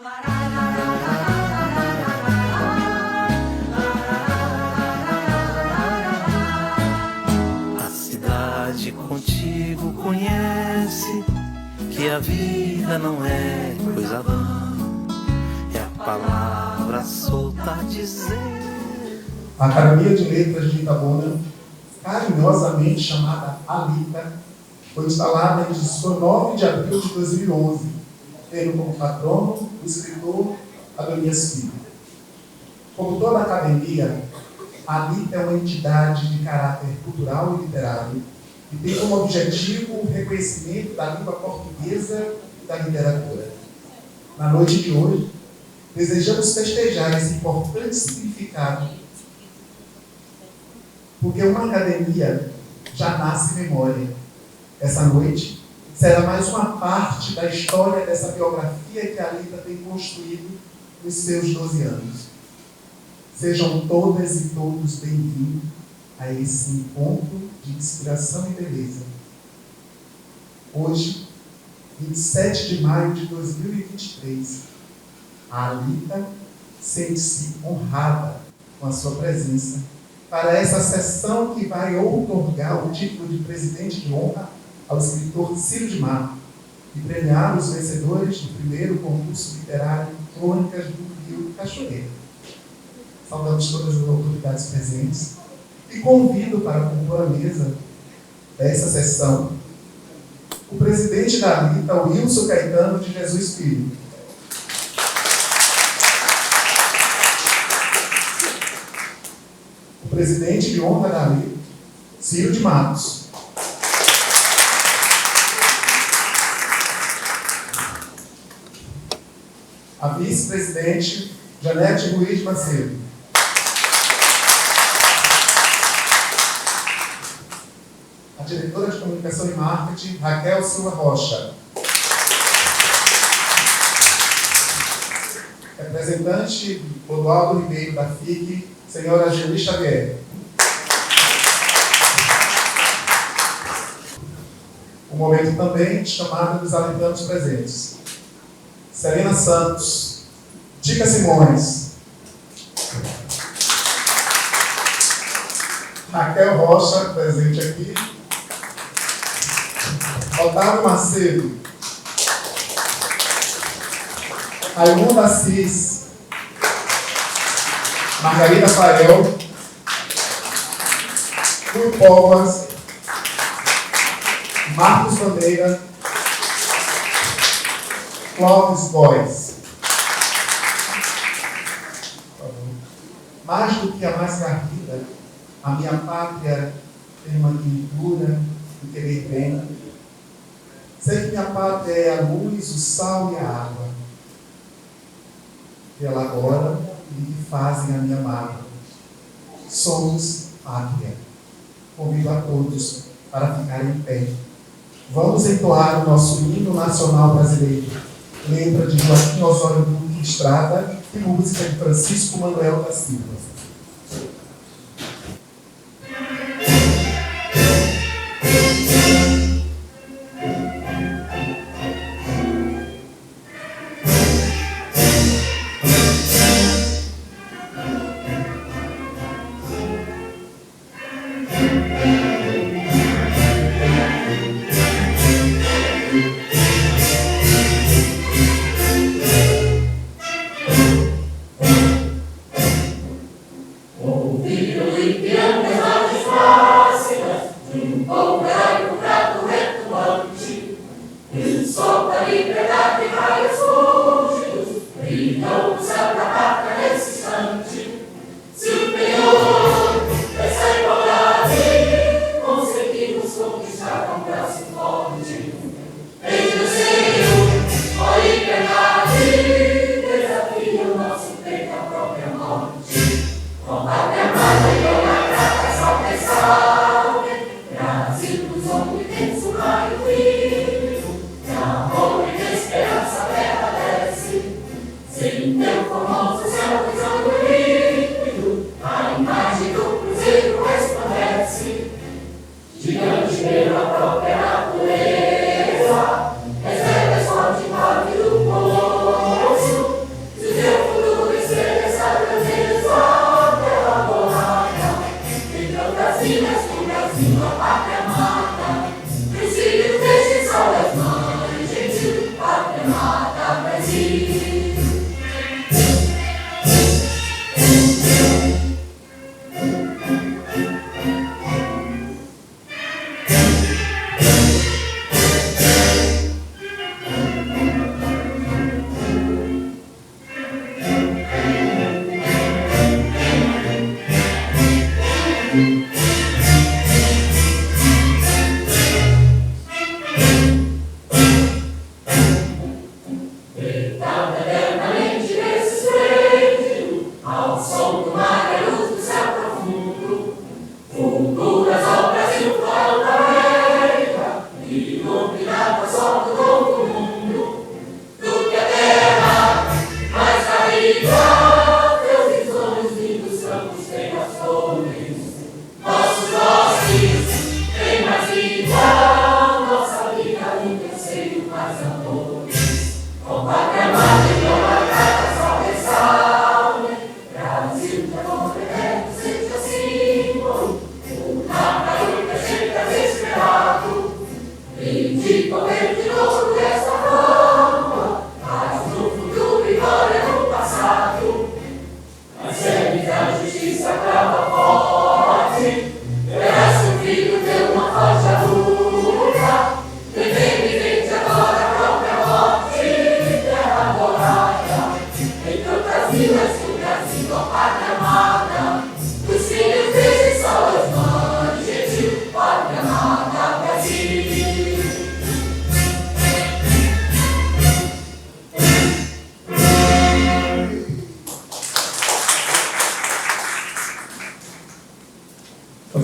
A cidade contigo conhece que a vida não é coisa vã, é a palavra solta a dizer. A Academia de Letras de Itabuna, carinhosamente chamada ALITA, foi instalada em 19 de abril de 2011, tendo como patrono o escritor Adonias Filho. Como toda a academia, a ALITA é uma entidade de caráter cultural e literário e tem como objetivo o reconhecimento da língua portuguesa e da literatura. Na noite de hoje, desejamos festejar esse importante significado, porque uma academia já nasce memória. Essa noite será mais uma parte da história dessa biografia que a ALITA tem construído nos seus 12 anos. Sejam todas e todos bem-vindos a esse encontro de inspiração e beleza. Hoje, 27 de maio de 2023, a ALITA sente-se honrada com a sua presença para essa sessão que vai outorgar o título de presidente de honra ao escritor Ciro de Mato e premiar os vencedores do primeiro concurso literário Crônicas do Rio Cachoeira. Saudamos todas as autoridades presentes e convido para compor a mesa dessa sessão o presidente da ALITA, Wilson Caetano de Jesus Filho. O presidente de honra da ALITA, Ciro de Matos. A vice-presidente, Janete Ruiz Macedo. A diretora de Comunicação e Marketing, Raquel Silva Rocha. Representante, Clodoaldo Ribeiro, da FIC, senhora Angeli Xavier. O momento também de chamada dos alitanos presentes. Serena Santos, Dica Simões, Raquel Rocha, presente aqui, Otávio Macedo, Raimunda Assis, Margarida Fael, Rui Povas, Marcos Bandeira, Clóvis Góes. Mais do que a mais garrida, a minha pátria tem uma quintura de querer bem. Sei que minha pátria é a luz, o sal e a água. Que ela agora e que fazem a minha mágoa. Somos pátria. Convido a todos para ficarem em pé. Vamos entoar o nosso hino nacional brasileiro. Letra de Joaquim Osório Duque Estrada e música de Francisco Manuel da Silva. Natureza, recebe a sorte do poço,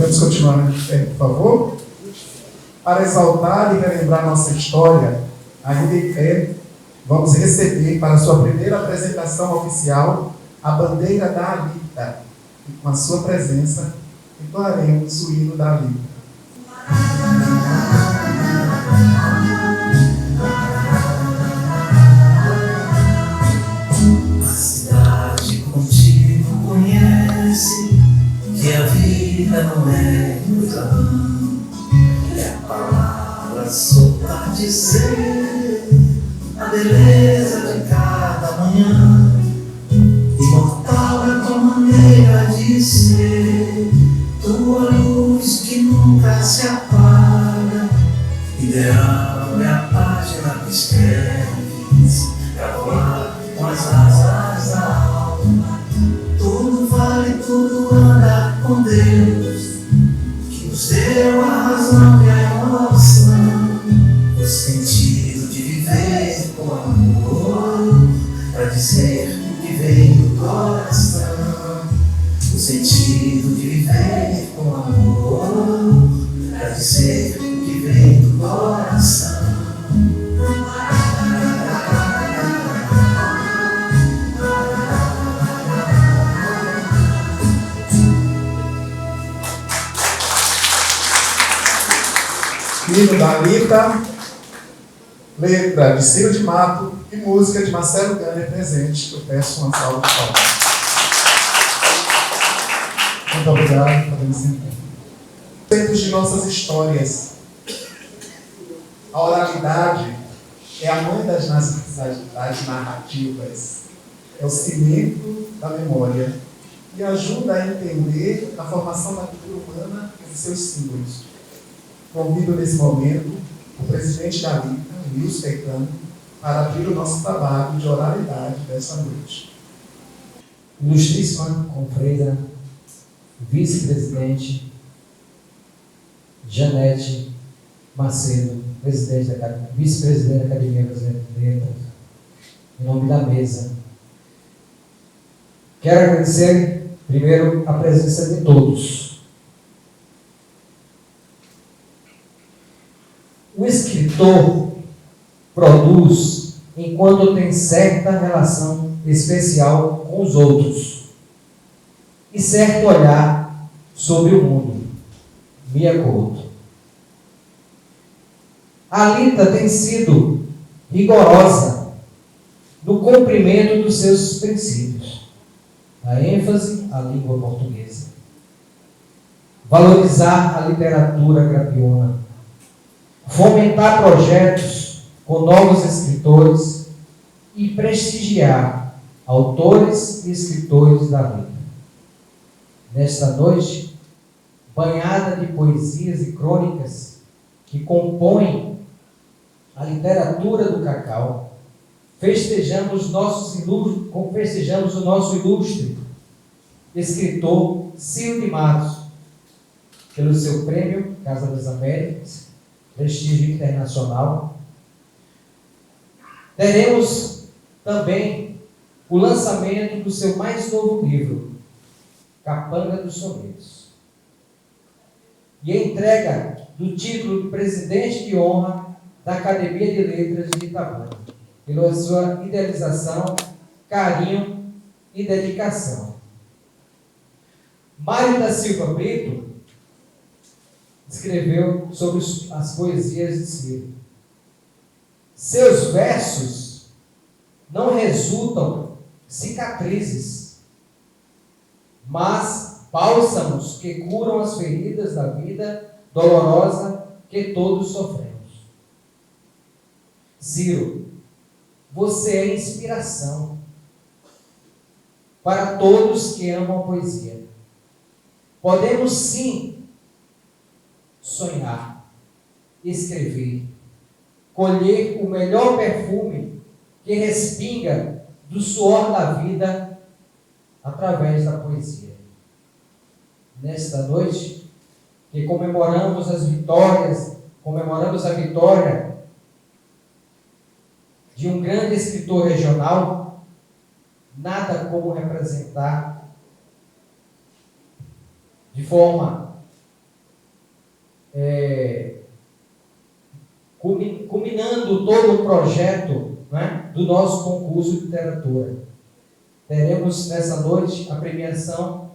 Podemos continuar de pé, por favor? Para exaltar e relembrar nossa história, ainda em pé, vamos receber para sua primeira apresentação oficial a bandeira da Alita. E com a sua presença, entoaremos o hino da Alita. A cidade contigo conhece que a vida não é coisa vã, é a palavra solta de ser a beleza de cada manhã. Imortal é tua maneira de ser, tua luz que nunca se apaga. Ideal é a página que escreves pra voar com as asas da alma. Tudo vale, tudo anda com Deus, que nos deu a razão e a emoção, o sentido de viver com amor, pra dizer que vem do coração. O sentido de viver com amor, pra dizer que vem do coração. Hino da Alita, letra de Ciro de Mato e música de Marcelo Ganner presente. Eu peço uma salva de palmas. Muito obrigado, podemos sentar. Tempos de nossas histórias. A oralidade é a mãe das narrativas, é o cimento da memória e ajuda a entender a formação da cultura humana e os seus símbolos. Convido nesse momento o presidente da Alita, Wilson Caetano, para abrir o nosso trabalho de oralidade desta noite. Ilustríssima confreira, vice-presidente Janete Macedo, vice-presidente da Academia Brasileira de Letras, em nome da mesa. Quero agradecer, primeiro, a presença de todos. O escritor produz enquanto tem certa relação especial com os outros e certo olhar sobre o mundo. Mia Couto. A Alita tem sido rigorosa no cumprimento dos seus princípios. A ênfase à língua portuguesa. Valorizar a literatura grapiona. Fomentar projetos com novos escritores e prestigiar autores e escritores da vida. Nesta noite, banhada de poesias e crônicas que compõem a literatura do cacau, festejamos o nosso ilustre escritor Ciro de Matos, pelo seu prêmio Casa das Américas, prestígio internacional. Teremos também o lançamento do seu mais novo livro, Capanga dos Sonetos, e a entrega do título de presidente de honra da Academia de Letras de Itabuna, pela sua idealização, carinho e dedicação. Mário da Silva Brito escreveu sobre as poesias de Ciro. Seus versos não resultam cicatrizes, mas bálsamos que curam as feridas da vida dolorosa que todos sofremos. Ciro, você é inspiração para todos que amam a poesia. Podemos sim sonhar, escrever, colher o melhor perfume que respinga do suor da vida através da poesia. Nesta noite, que comemoramos a vitória de um grande escritor regional, nada como representar de forma culminando todo o projeto, né, do nosso concurso de literatura. Teremos nessa noite a premiação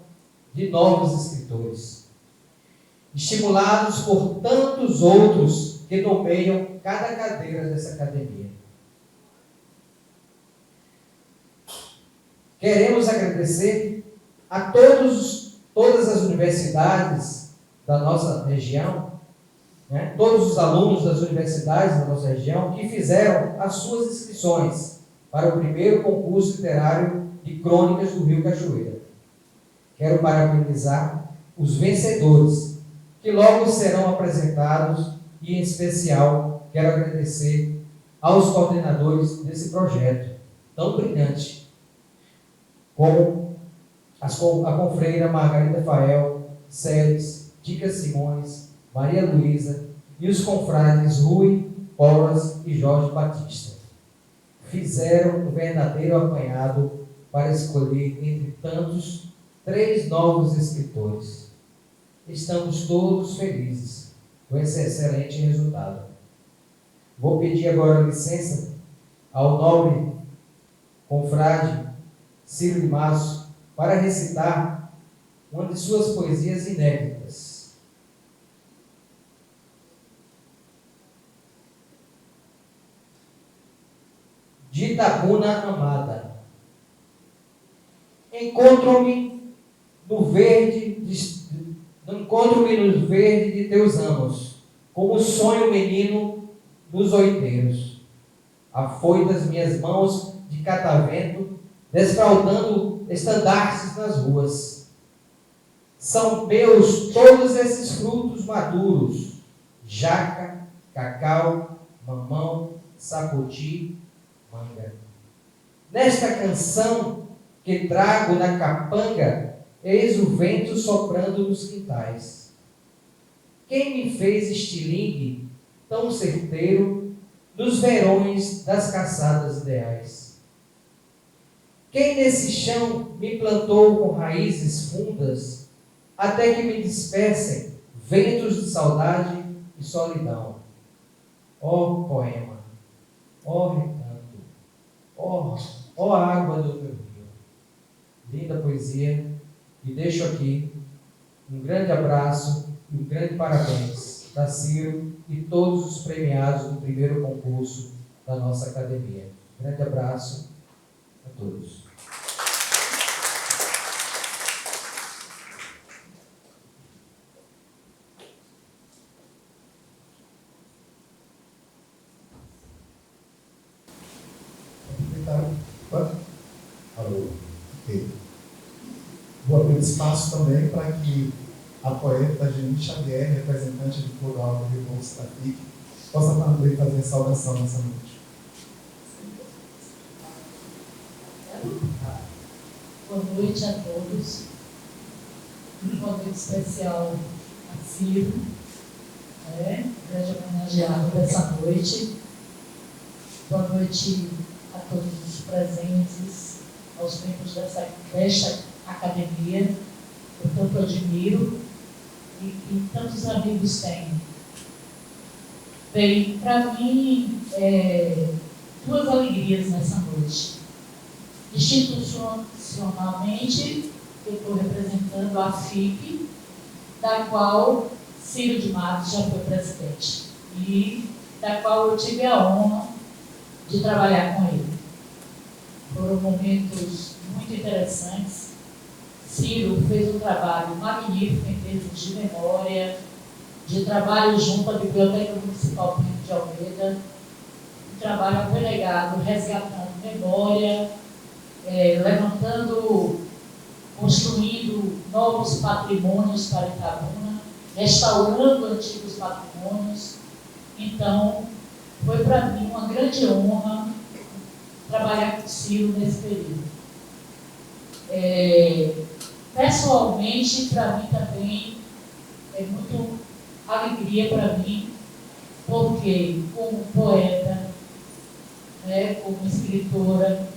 de novos escritores, estimulados por tantos outros que nomeiam cada cadeira dessa academia. Queremos agradecer a todas as universidades da nossa região, né, todos os alunos das universidades da nossa região que fizeram as suas inscrições para o primeiro concurso literário de crônicas do Rio Cachoeira. Quero parabenizar os vencedores, que logo serão apresentados, e em especial quero agradecer aos coordenadores desse projeto tão brilhante, como a confreira Margarida Fael, Célis, Dica Simões, Maria Luísa e os confrades Rui, Paulas e Jorge Batista. Fizeram um verdadeiro apanhado para escolher entre tantos 3 novos escritores. Estamos todos felizes com esse excelente resultado. Vou pedir agora licença ao nobre confrade Ciro de Masso para recitar uma de suas poesias inéditas. De Itabuna amada. Encontro-me no verde de teus anos, como sonho menino dos oiteiros. Afoitas minhas mãos de catavento, desfraldando estandartes nas ruas. São meus todos esses frutos maduros: jaca, cacau, mamão, sapoti, manga. Nesta canção que trago na capanga, eis o vento soprando nos quintais. Quem me fez estilingue tão certeiro nos verões das caçadas ideais? Quem nesse chão me plantou com raízes fundas, até que me dispersem ventos de saudade e solidão? Ó poema, ó recanto, ó água do meu rio. Linda poesia, e deixo aqui um grande abraço e um grande parabéns para Ciro e todos os premiados no primeiro concurso da nossa academia. Grande abraço a todos. Alô. Ok. Vou abrir espaço também para que a poeta Geni Xavier, representante do Plural do Rio Bolso da FIC, possa também fazer a saudação nessa noite. Boa noite a todos. Boa noite especial a Ciro, grande homenageado dessa noite. Boa noite a todos os presentes, aos membros desta academia, que eu tanto admiro e tantos amigos têm. Bem, para mim, duas alegrias nessa noite. Institucionalmente, eu estou representando a FIC, da qual Ciro de Matos já foi presidente e da qual eu tive a honra de trabalhar com ele. Foram momentos muito interessantes. Ciro fez um trabalho magnífico em termos de memória, de trabalho junto à Biblioteca Municipal Pinto de Almeida, um trabalho abnegado, resgatando memória, levantando, construindo novos patrimônios para Itabuna, restaurando antigos patrimônios. Então, foi para mim uma grande honra trabalhar com o Ciro nesse período. Pessoalmente, para mim também é muito alegria para mim, porque como poeta, como escritora,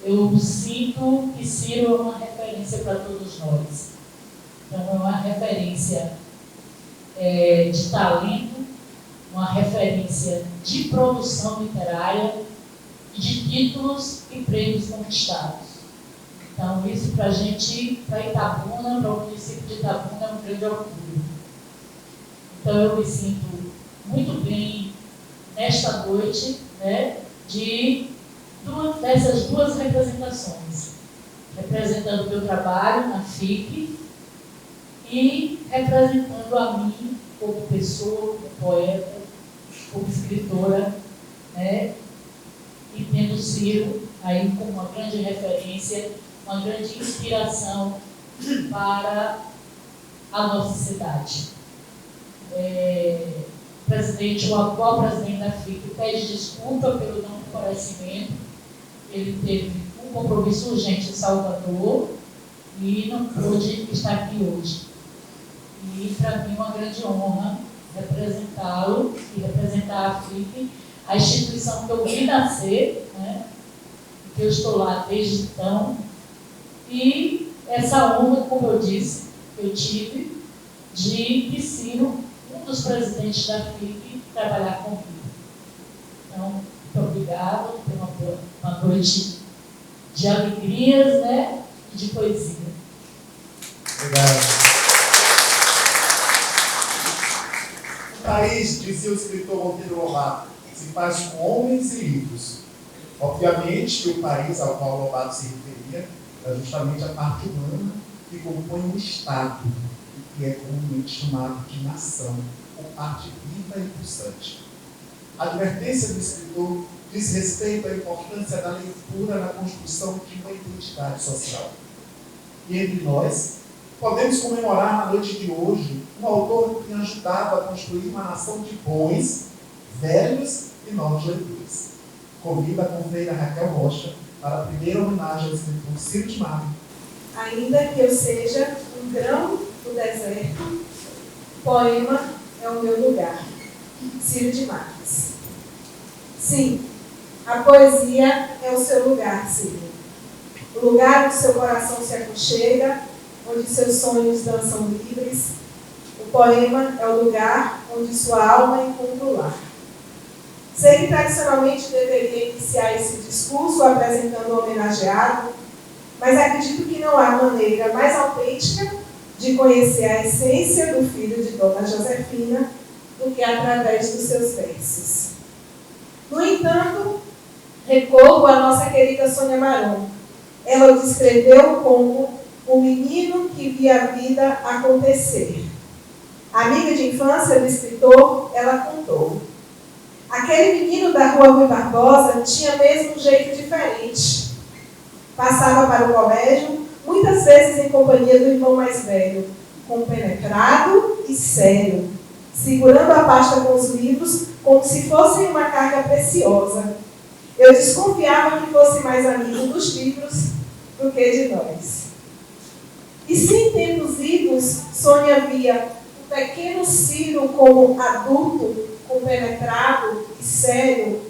eu sinto que Ciro é uma referência para todos nós. Então, é uma referência de talento, uma referência de produção literária e de títulos e prêmios conquistados. Então, isso para a gente, para Itabuna, para o município de Itabuna, é um grande orgulho. Então, eu me sinto muito bem nesta noite, né, dessas duas representações. Representando o meu trabalho na FIP e representando a mim como pessoa, como poeta, como escritora, né, e tendo Ciro aí como uma grande referência, uma grande inspiração para a nossa cidade. O atual presidente da FIP pede desculpa pelo não comparecimento. Ele teve um compromisso urgente em Salvador e não pôde estar aqui hoje. E para mim é uma grande honra representá-lo e representar a FIP, a instituição que eu vi nascer, né, que eu estou lá desde então. E essa honra, como eu disse, eu tive de Ciro, um dos presidentes da FIP, trabalhar comigo. Então, muito obrigado por uma noite de alegrias, né, e de poesia. Obrigado. O país, dizia o escritor Monteiro Lobato, se faz com homens e livros. Obviamente que o país ao qual Lobato se referia é justamente a parte humana que compõe o Estado, que é comumente chamado de nação, ou parte viva e pulsante. A advertência do escritor diz respeito à importância da leitura na construção de uma identidade social. E entre nós, podemos comemorar na noite de hoje um autor que tem ajudado a construir uma nação de bons, velhos e novos leitores. Convido a companheira Raquel Rocha para a primeira homenagem ao escritor Ciro de Matos. Ainda que eu seja um grão do deserto, poema é o meu lugar. Ciro de Matos. Sim, a poesia é o seu lugar, Ciro. O lugar onde seu coração se aconchega, onde seus sonhos dançam livres. O poema é o lugar onde sua alma encontra o lar. Sei que tradicionalmente deveria iniciar esse discurso apresentando o homenageado, mas acredito que não há maneira mais autêntica de conhecer a essência do filho de Dona Josefina do que através dos seus versos. No entanto, recorro à nossa querida Sônia Maron. Ela o descreveu como o menino que via a vida acontecer. Amiga de infância do escritor, ela contou: aquele menino da rua Rui Barbosa tinha mesmo um jeito diferente. Passava para o colégio, muitas vezes em companhia do irmão mais velho, compenetrado e sério, segurando a pasta com os livros como se fossem uma carga preciosa. Eu desconfiava que fosse mais amigo dos livros do que de nós. E se em tempos idos Sônia via o pequeno Ciro como adulto, compenetrado e sério,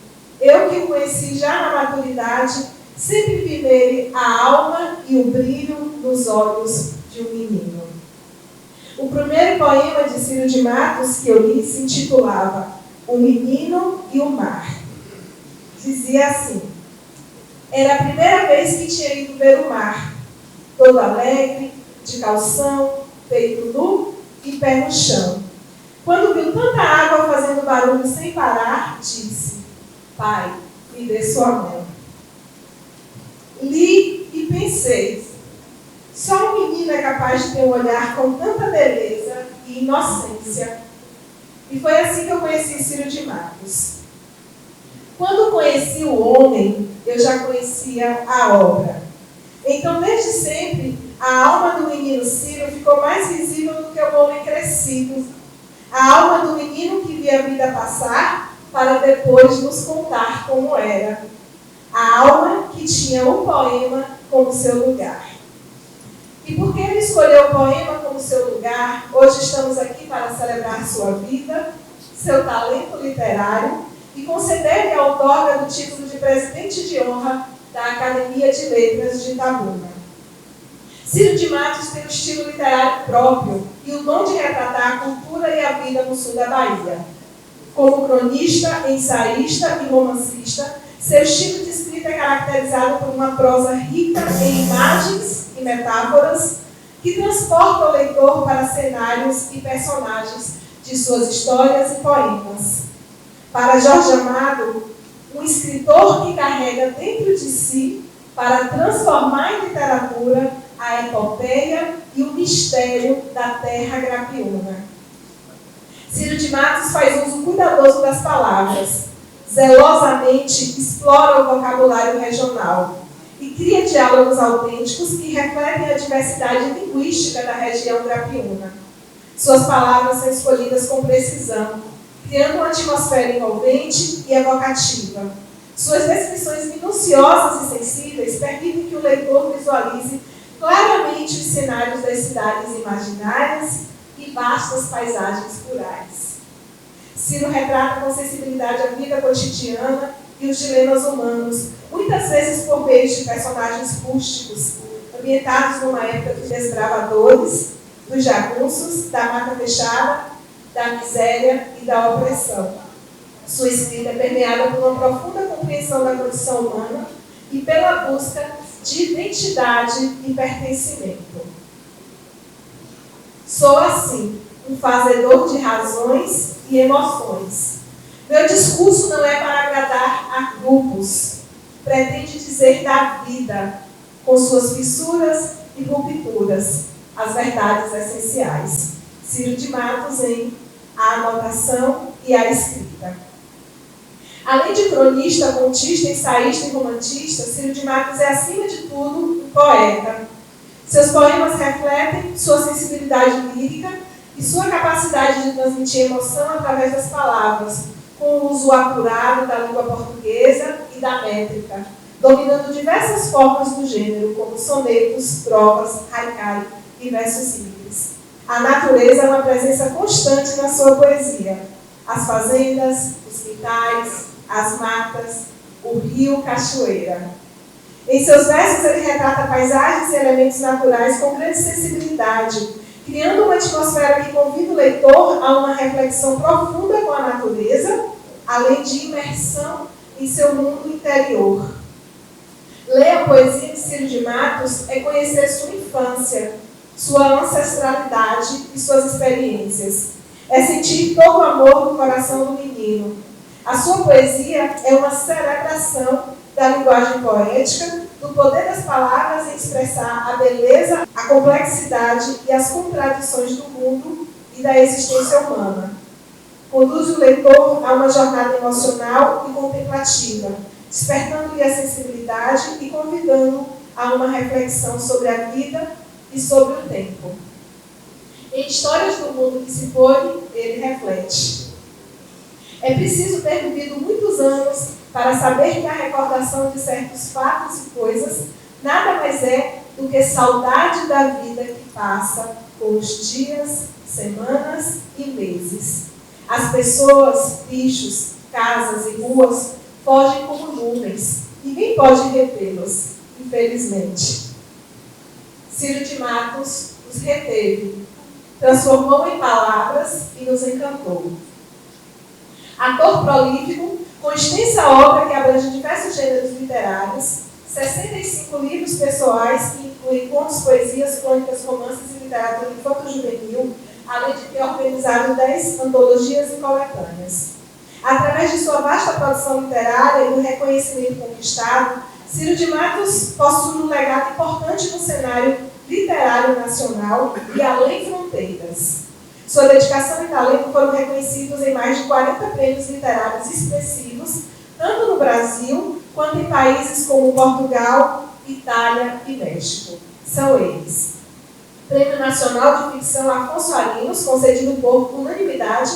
eu que o conheci já na maturidade, sempre vi nele a alma e o brilho nos olhos de um menino. O primeiro poema de Ciro de Matos que eu li se intitulava O Menino e o Mar. Dizia assim: era a primeira vez que tinha ido ver o mar, todo alegre, de calção, peito nu e pé no chão. Quando viu tanta água fazendo barulho sem parar, disse: pai, me dê sua mão. Li e pensei: só um menino é capaz de ter um olhar com tanta beleza e inocência. E foi assim que eu conheci Ciro de Matos. Quando conheci o homem, eu já conhecia a obra. Então, desde sempre, a alma do menino Ciro ficou mais visível do que o homem crescido. A alma do menino que via a vida passar para depois nos contar como era. A alma que tinha o poema como seu lugar. E porque ele escolheu o poema como seu lugar, hoje estamos aqui para celebrar sua vida, seu talento literário e conceder-lhe a outorga do título de presidente de honra da Academia de Letras de Itabuna. Ciro de Matos tem um estilo literário próprio e o dom de retratar a cultura e a vida no sul da Bahia. Como cronista, ensaísta e romancista, seu estilo de escrita é caracterizado por uma prosa rica em imagens e metáforas que transporta o leitor para cenários e personagens de suas histórias e poemas. Para Jorge Amado, um escritor que carrega dentro de si para transformar em literatura a epopeia e o mistério da terra grapiúna. Ciro de Matos faz uso cuidadoso das palavras, zelosamente explora o vocabulário regional e cria diálogos autênticos que refletem a diversidade linguística da região grapiúna. Suas palavras são escolhidas com precisão, criando uma atmosfera envolvente e evocativa. Suas descrições minuciosas e sensíveis permitem que o leitor visualize claramente os cenários das cidades imaginárias e vastas paisagens rurais. Ciro retrata com sensibilidade a vida cotidiana e os dilemas humanos, muitas vezes por meio de personagens rústicos, ambientados numa época dos desbravadores, dos jagunços, da mata fechada, da miséria e da opressão. Sua escrita é permeada por uma profunda compreensão da condição humana e pela busca de identidade e pertencimento. Sou, assim, um fazedor de razões e emoções. Meu discurso não é para agradar a grupos. Pretende dizer da vida, com suas fissuras e rupturas, as verdades essenciais. Ciro de Matos em A Anotação e a Escrita. Além de cronista, contista, ensaísta e romantista, Ciro de Matos é, acima de tudo, um poeta. Seus poemas refletem sua sensibilidade lírica e sua capacidade de transmitir emoção através das palavras, com o uso apurado da língua portuguesa e da métrica, dominando diversas formas do gênero, como sonetos, trovas, haikai e versos simples. A natureza é uma presença constante na sua poesia. As fazendas, os quintais, as matas, o rio, cachoeira. Em seus versos, ele retrata paisagens e elementos naturais com grande sensibilidade, criando uma atmosfera que convida o leitor a uma reflexão profunda com a natureza, além de imersão em seu mundo interior. Ler a poesia de Ciro de Matos é conhecer sua infância, sua ancestralidade e suas experiências. É sentir todo o amor do coração do menino. A sua poesia é uma celebração da linguagem poética, do poder das palavras em expressar a beleza, a complexidade e as contradições do mundo e da existência humana. Conduz o leitor a uma jornada emocional e contemplativa, despertando-lhe a sensibilidade e convidando a uma reflexão sobre a vida e sobre o tempo. Em Histórias do Mundo que se foi, ele reflete. É preciso ter vivido muitos anos para saber que a recordação de certos fatos e coisas nada mais é do que saudade da vida que passa com os dias, semanas e meses. As pessoas, bichos, casas e ruas fogem como nuvens. Ninguém pode retê-los, infelizmente. Ciro de Matos os reteve, transformou em palavras e nos encantou. Ator prolífico, com extensa obra que abrange diversos gêneros literários, 65 livros pessoais que incluem contos, poesias, crônicas, romances e literatura infanto-juvenil, além de ter organizado 10 antologias e coletâneas. Através de sua vasta produção literária e do reconhecimento conquistado, Ciro de Matos possui um legado importante no cenário literário nacional e além fronteiras. Sua dedicação e talento foram reconhecidos em mais de 40 prêmios literários expressivos, tanto no Brasil quanto em países como Portugal, Itália e México. São eles: Prêmio Nacional de Ficção Afonso Arinos, concedido por unanimidade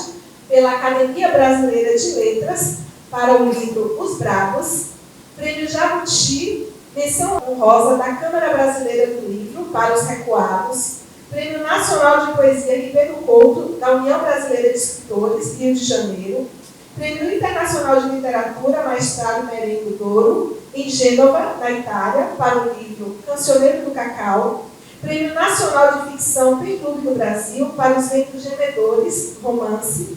pela Academia Brasileira de Letras para o livro Os Bravos; Prêmio Jabuti, menção honrosa da Câmara Brasileira do Livro para os Recuados; Prêmio Nacional de Poesia Ribeiro Couto, da União Brasileira de Escritores, Rio de Janeiro; Prêmio Internacional de Literatura Maestrado Merengue Douro, em Gênova, na Itália, para o livro Cancioneiro do Cacau; Prêmio Nacional de Ficção Pen Clube do Brasil para os Ventos Gemedores, romance.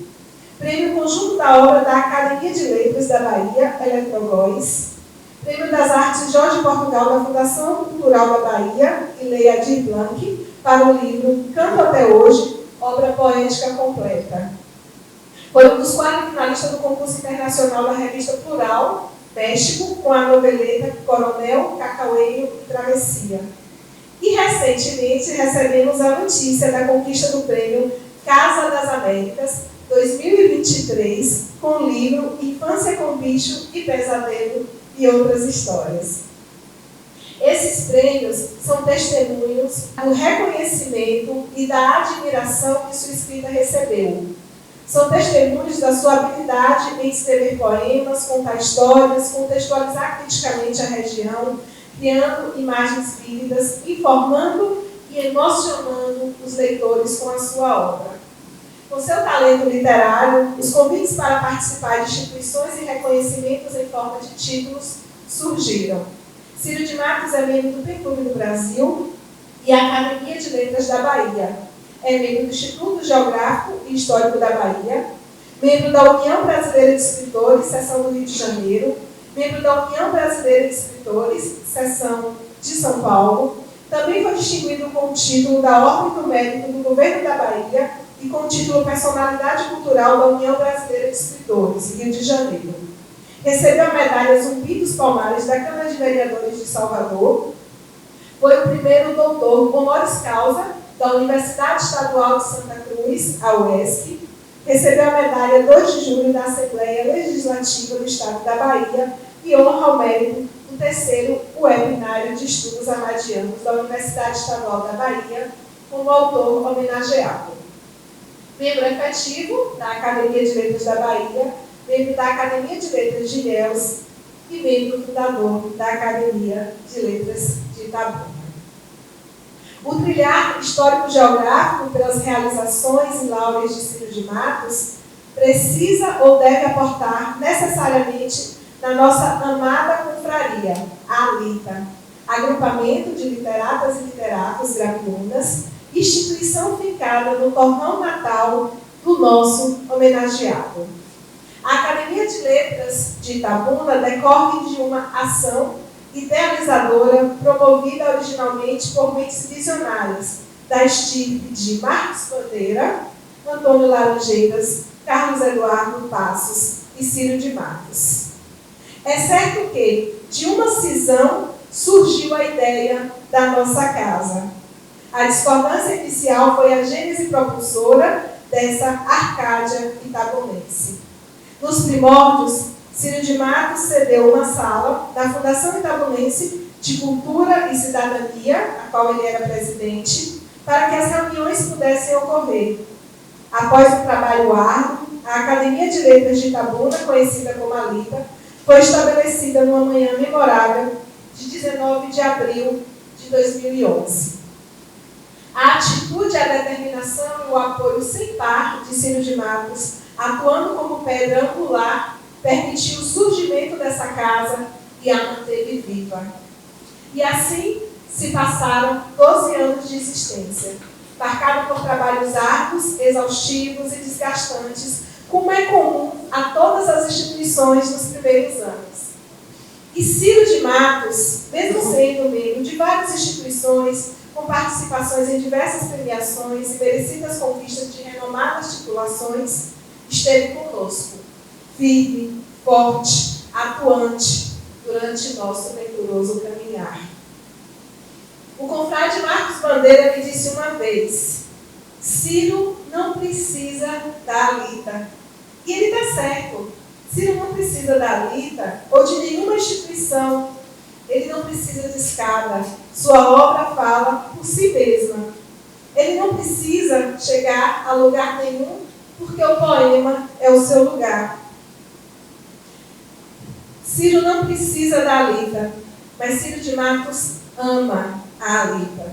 Prêmio Conjunto da Obra da Academia de Letras da Bahia, Eletrogóis. Prêmio das Artes Jorge Portugal da Fundação Cultural da Bahia e Lei Aldir Blanc para o livro Canto Até Hoje, obra poética completa. Foi um dos 4 finalistas do concurso internacional da revista Plural, México, com a noveleta Coronel, Cacaueiro e Travessia. E, recentemente, recebemos a notícia da conquista do prêmio Casa das Américas 2023, com o livro Infância com Bicho e Pesadelo e Outras Histórias. Esses prêmios são testemunhos do reconhecimento e da admiração que sua escrita recebeu. São testemunhos da sua habilidade em escrever poemas, contar histórias, contextualizar criticamente a região, criando imagens vívidas, informando e emocionando os leitores com a sua obra. Com seu talento literário, os convites para participar de instituições e reconhecimentos em forma de títulos surgiram. Ciro de Matos é membro do Pen Clube do Brasil e Academia de Letras da Bahia. É membro do Instituto Geográfico e Histórico da Bahia, membro da União Brasileira de Escritores, seção do Rio de Janeiro, membro da União Brasileira de Escritores, seção de São Paulo. Também foi distinguido com o título da Ordem do Mérito do Governo da Bahia e com o título Personalidade Cultural da União Brasileira de Escritores, Rio de Janeiro. Recebeu a medalha Zumbi dos Palmares da Câmara de Vereadores de Salvador. Foi o primeiro doutor honoris causa da Universidade Estadual de Santa Cruz, a UESC. Recebeu a medalha 2 de julho da Assembleia Legislativa do Estado da Bahia e honra ao mérito do 3º webinário de estudos amadianos da Universidade Estadual da Bahia, como autor homenageado. Membro efetivo da Academia de Letras da Bahia, membro da Academia de Letras de Ilhéus e membro fundador da Academia de Letras de Itabuna. O trilhar histórico-geográfico pelas realizações e laureas de Ciro de Matos precisa ou deve aportar necessariamente na nossa amada confraria, a ALITA, Agrupamento de Literatas e Literatos Gravunas, instituição fincada no torrão natal do nosso homenageado. A Academia de Letras de Itabuna decorre de uma ação idealizadora promovida originalmente por mentes visionárias da estirpe de Marcos Bandeira, Antônio Laranjeiras, Carlos Eduardo Passos e Ciro de Matos. É certo que, de uma cisão, surgiu a ideia da nossa casa. A discordância inicial foi a gênese propulsora dessa Arcádia itabunense. Nos primórdios, Ciro de Matos cedeu uma sala da Fundação Itabunense de Cultura e Cidadania, a qual ele era presidente, para que as reuniões pudessem ocorrer. Após um trabalho árduo, a Academia de Letras de Itabuna, conhecida como ALITA, foi estabelecida numa manhã memorável de 19 de abril de 2011. A atitude, a determinação e o apoio sem par de Ciro de Matos, atuando como pedra angular, permitiu o surgimento dessa casa e a manteve viva. E assim se passaram 12 anos de existência, marcado por trabalhos árduos, exaustivos e desgastantes, como é comum a todas as instituições nos primeiros anos. E Ciro de Matos, mesmo sendo membro de várias instituições, com participações em diversas premiações e merecidas conquistas de renomadas titulações, esteve conosco, firme, forte, atuante, durante nosso venturoso caminhar. O confrade Marcos Bandeira me disse uma vez: Ciro não precisa da ALITA. E ele está certo. Ciro não precisa da ALITA ou de nenhuma instituição. Ele não precisa de escada. Sua obra fala por si mesma. Ele não precisa chegar a lugar nenhum, porque o poema é o seu lugar. Ciro não precisa da ALITA, mas Ciro de Matos ama a ALITA.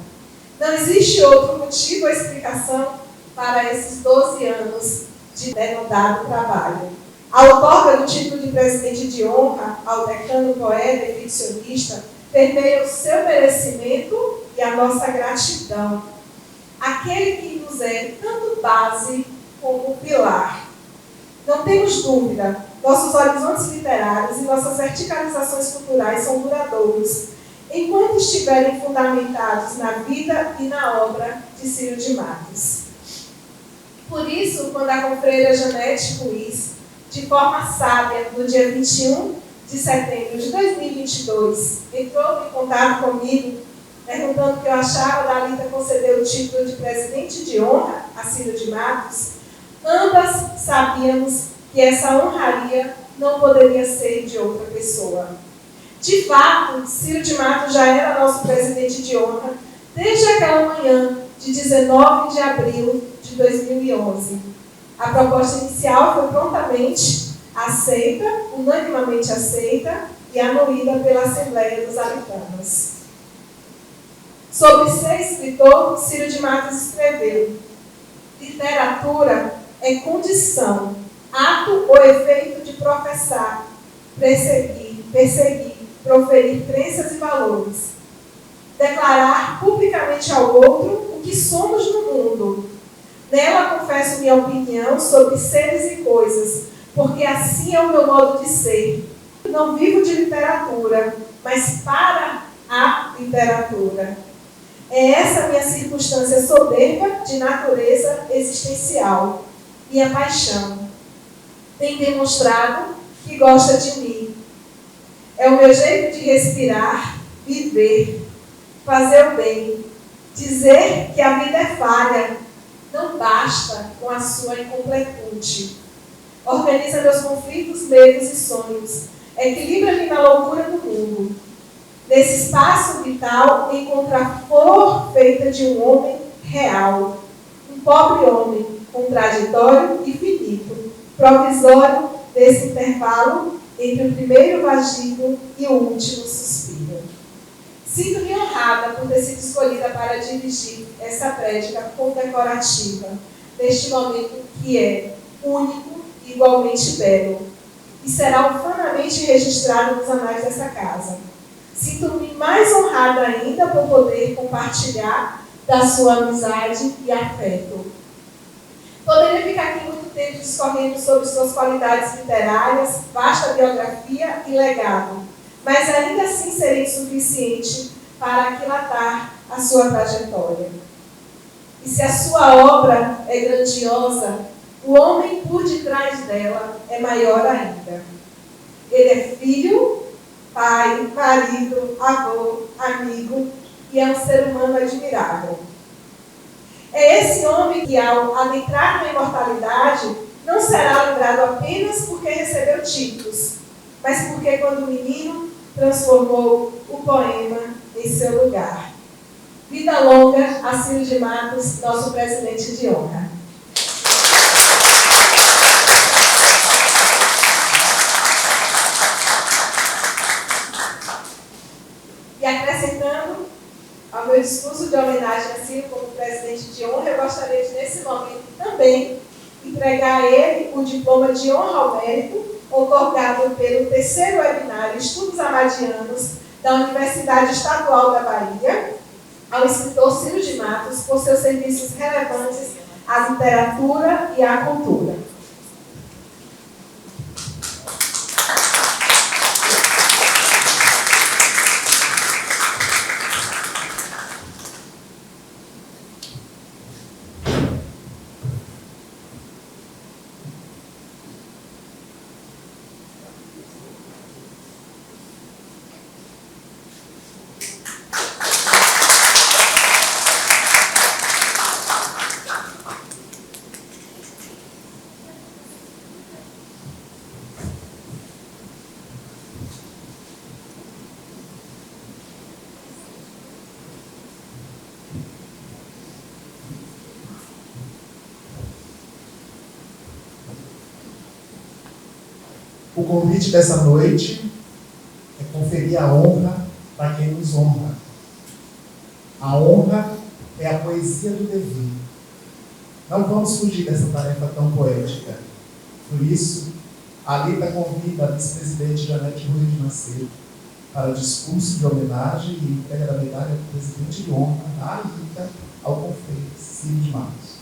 Não existe outro motivo ou explicação para esses 12 anos de denotado trabalho. A outorga do título de presidente de honra ao decano poeta e ficcionista permeia o seu merecimento e a nossa gratidão, aquele que nos é tanto base como pilar. Não temos dúvida, nossos horizontes literários e nossas verticalizações culturais são duradouros, enquanto estiverem fundamentados na vida e na obra de Círio de Matos. Por isso, quando a confreira Janete Ruiz, de forma sábia, no dia 21 de setembro de 2022, entrou em contato comigo, perguntando o que eu achava da Alita conceder o título de presidente de honra a Círio de Matos, ambas sabíamos que essa honraria não poderia ser de outra pessoa. De fato, Círio de Matos já era nosso presidente de honra desde aquela manhã de 19 de abril de 2011. A proposta inicial foi prontamente aceita, unanimamente aceita e anuída pela Assembleia dos Alitanos. Sobre ser escritor, Círio de Matos escreveu: literatura é condição, ato ou efeito de professar, perseguir, proferir crenças e valores, declarar publicamente ao outro o que somos no mundo. Nela confesso minha opinião sobre seres e coisas, porque assim é o meu modo de ser. Não vivo de literatura, mas para a literatura. É essa minha circunstância soberba de natureza existencial, minha paixão. Tem demonstrado que gosta de mim. É o meu jeito de respirar, viver, fazer o bem, dizer que a vida é falha, não basta com a sua incompletude. Organiza meus conflitos, medos e sonhos, equilibra-me na loucura do mundo. Nesse espaço vital, encontra a flor feita de um homem real, um pobre homem, contraditório e finito, provisório desse intervalo entre o primeiro vagito e o último suspiro. Sinto-me honrada por ter sido escolhida para dirigir essa prédica condecorativa, neste momento que é único e igualmente belo, e será ufanamente registrado nos anais dessa casa. Sinto-me mais honrada ainda por poder compartilhar da sua amizade e afeto. Poderia ficar aqui muito tempo discorrendo sobre suas qualidades literárias, vasta biografia e legado, mas ainda assim seria insuficiente para aquilatar a sua trajetória. E se a sua obra é grandiosa, o homem por detrás dela é maior ainda. Ele é filho, pai, marido, avô, amigo e é um ser humano admirável. É esse homem que, ao adentrar na imortalidade, não será lembrado apenas porque recebeu títulos, mas porque, quando menino, transformou o poema em seu lugar. Vida longa a Círio de Matos, nosso presidente de honra. E acrescentando ao meu discurso de homenagem a Círio como presidente de honra, eu gostaria de, nesse momento, também entregar a ele o diploma de honra ao mérito, otorgado pelo 3º webinário Estudos Amadianos da Universidade Estadual da Bahia, ao escritor Círio de Matos, por seus serviços relevantes à literatura e à cultura. O convite dessa noite é conferir a honra para quem nos honra. A honra é a poesia do dever. Não vamos fugir dessa tarefa tão poética. Por isso, a Alita convida a vice-presidente Janete Ruiz de Macedo para discurso de homenagem e entrega da medalha do presidente de honra da Alita ao confreire Círio de Matos.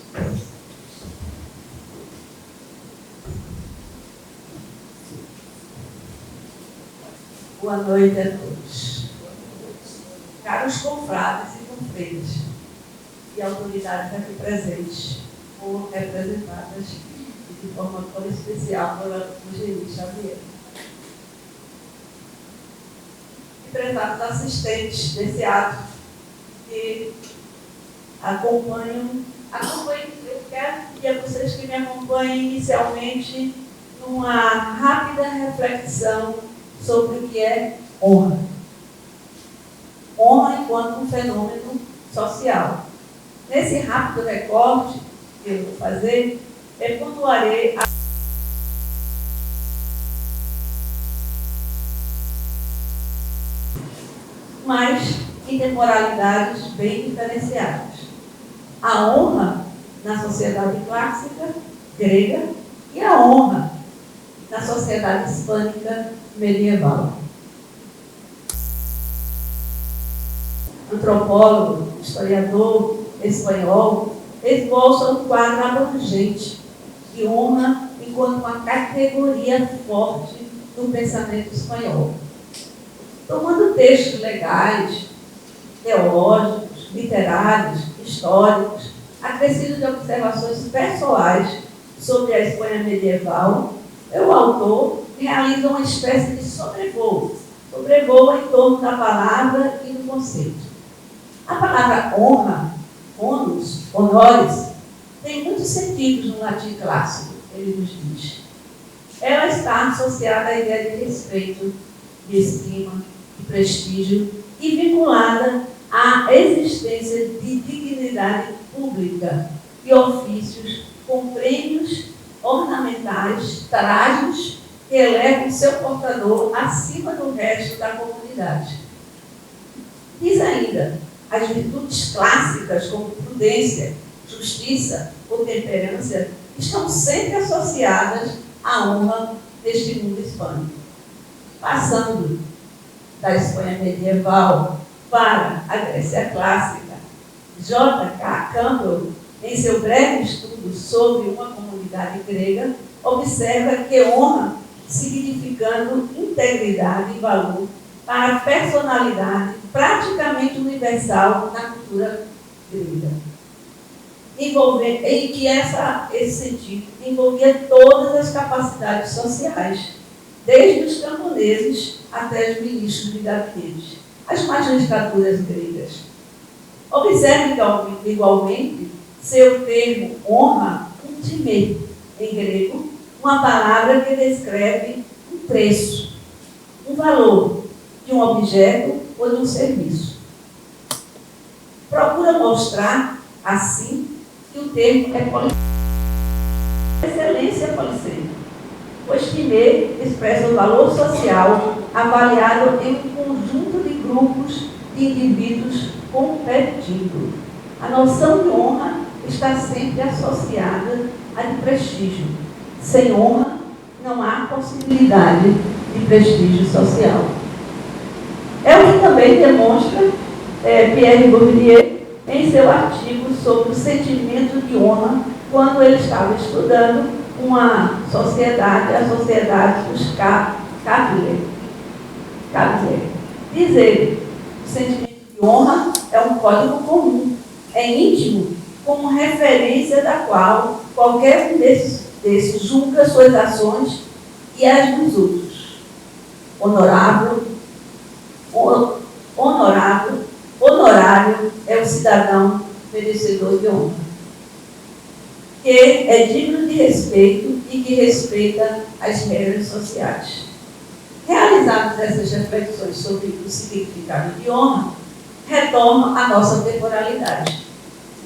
Boa noite a todos. Caros confrades e confreiras e autoridades aqui presentes, ou representadas de forma toda especial pela Eugênia Xavier. E prezados assistentes desse ato que acompanhem, eu quero pedir a vocês que me acompanhem inicialmente numa rápida reflexão sobre o que é honra. Honra enquanto um fenômeno social. Nesse rápido recorte que eu vou fazer, eu pontuarei mas em temporalidades bem diferenciadas. A honra na sociedade clássica grega e a honra na sociedade hispânica medieval. Antropólogo, historiador espanhol, esboça um quadro abrangente de honra enquanto uma categoria forte do pensamento espanhol. Tomando textos legais, teológicos, literários, históricos, acrescido de observações pessoais sobre a Espanha medieval, o autor realiza uma espécie de sobrevoo em torno da palavra e do conceito. A palavra honra, onus, honores, tem muitos sentidos no latim clássico, ele nos diz. Ela está associada à ideia de respeito, de estima, de prestígio e vinculada à existência de dignidade pública e ofícios com prêmios ornamentais, trajes que elevam seu portador acima do resto da comunidade. Diz ainda, as virtudes clássicas como prudência, justiça ou temperança estão sempre associadas à honra deste mundo hispânico. Passando da Espanha medieval para a Grécia clássica, J.K. Campbell, em seu breve estudo sobre uma comunidade grega, observa que honra, significando integridade e valor para a personalidade praticamente universal na cultura grega. Em que esse sentido envolvia todas as capacidades sociais, desde os camponeses até os ministros de gabinete, as magistraturas gregas. Observe igualmente seu termo honra, um timê, em grego, uma palavra que descreve um preço, um valor de um objeto ou de um serviço. Procura mostrar, assim, que o termo é polissêmico. Excelência polissêmica, pois timê expressa o valor social avaliado em um conjunto de grupos de indivíduos competindo. A noção de honra está sempre associada a de prestígio. Sem honra, não há possibilidade de prestígio social. É o que também demonstra Pierre Bourdieu em seu artigo sobre o sentimento de honra, quando ele estava estudando uma sociedade, a sociedade dos Cavalier. Diz ele, o sentimento de honra é um código comum, é íntimo, como referência da qual qualquer um desses julga suas ações e as dos outros. Honorário é o cidadão merecedor de honra, que é digno de respeito e que respeita as regras sociais. Realizadas essas reflexões sobre o significado de honra, retorno à nossa temporalidade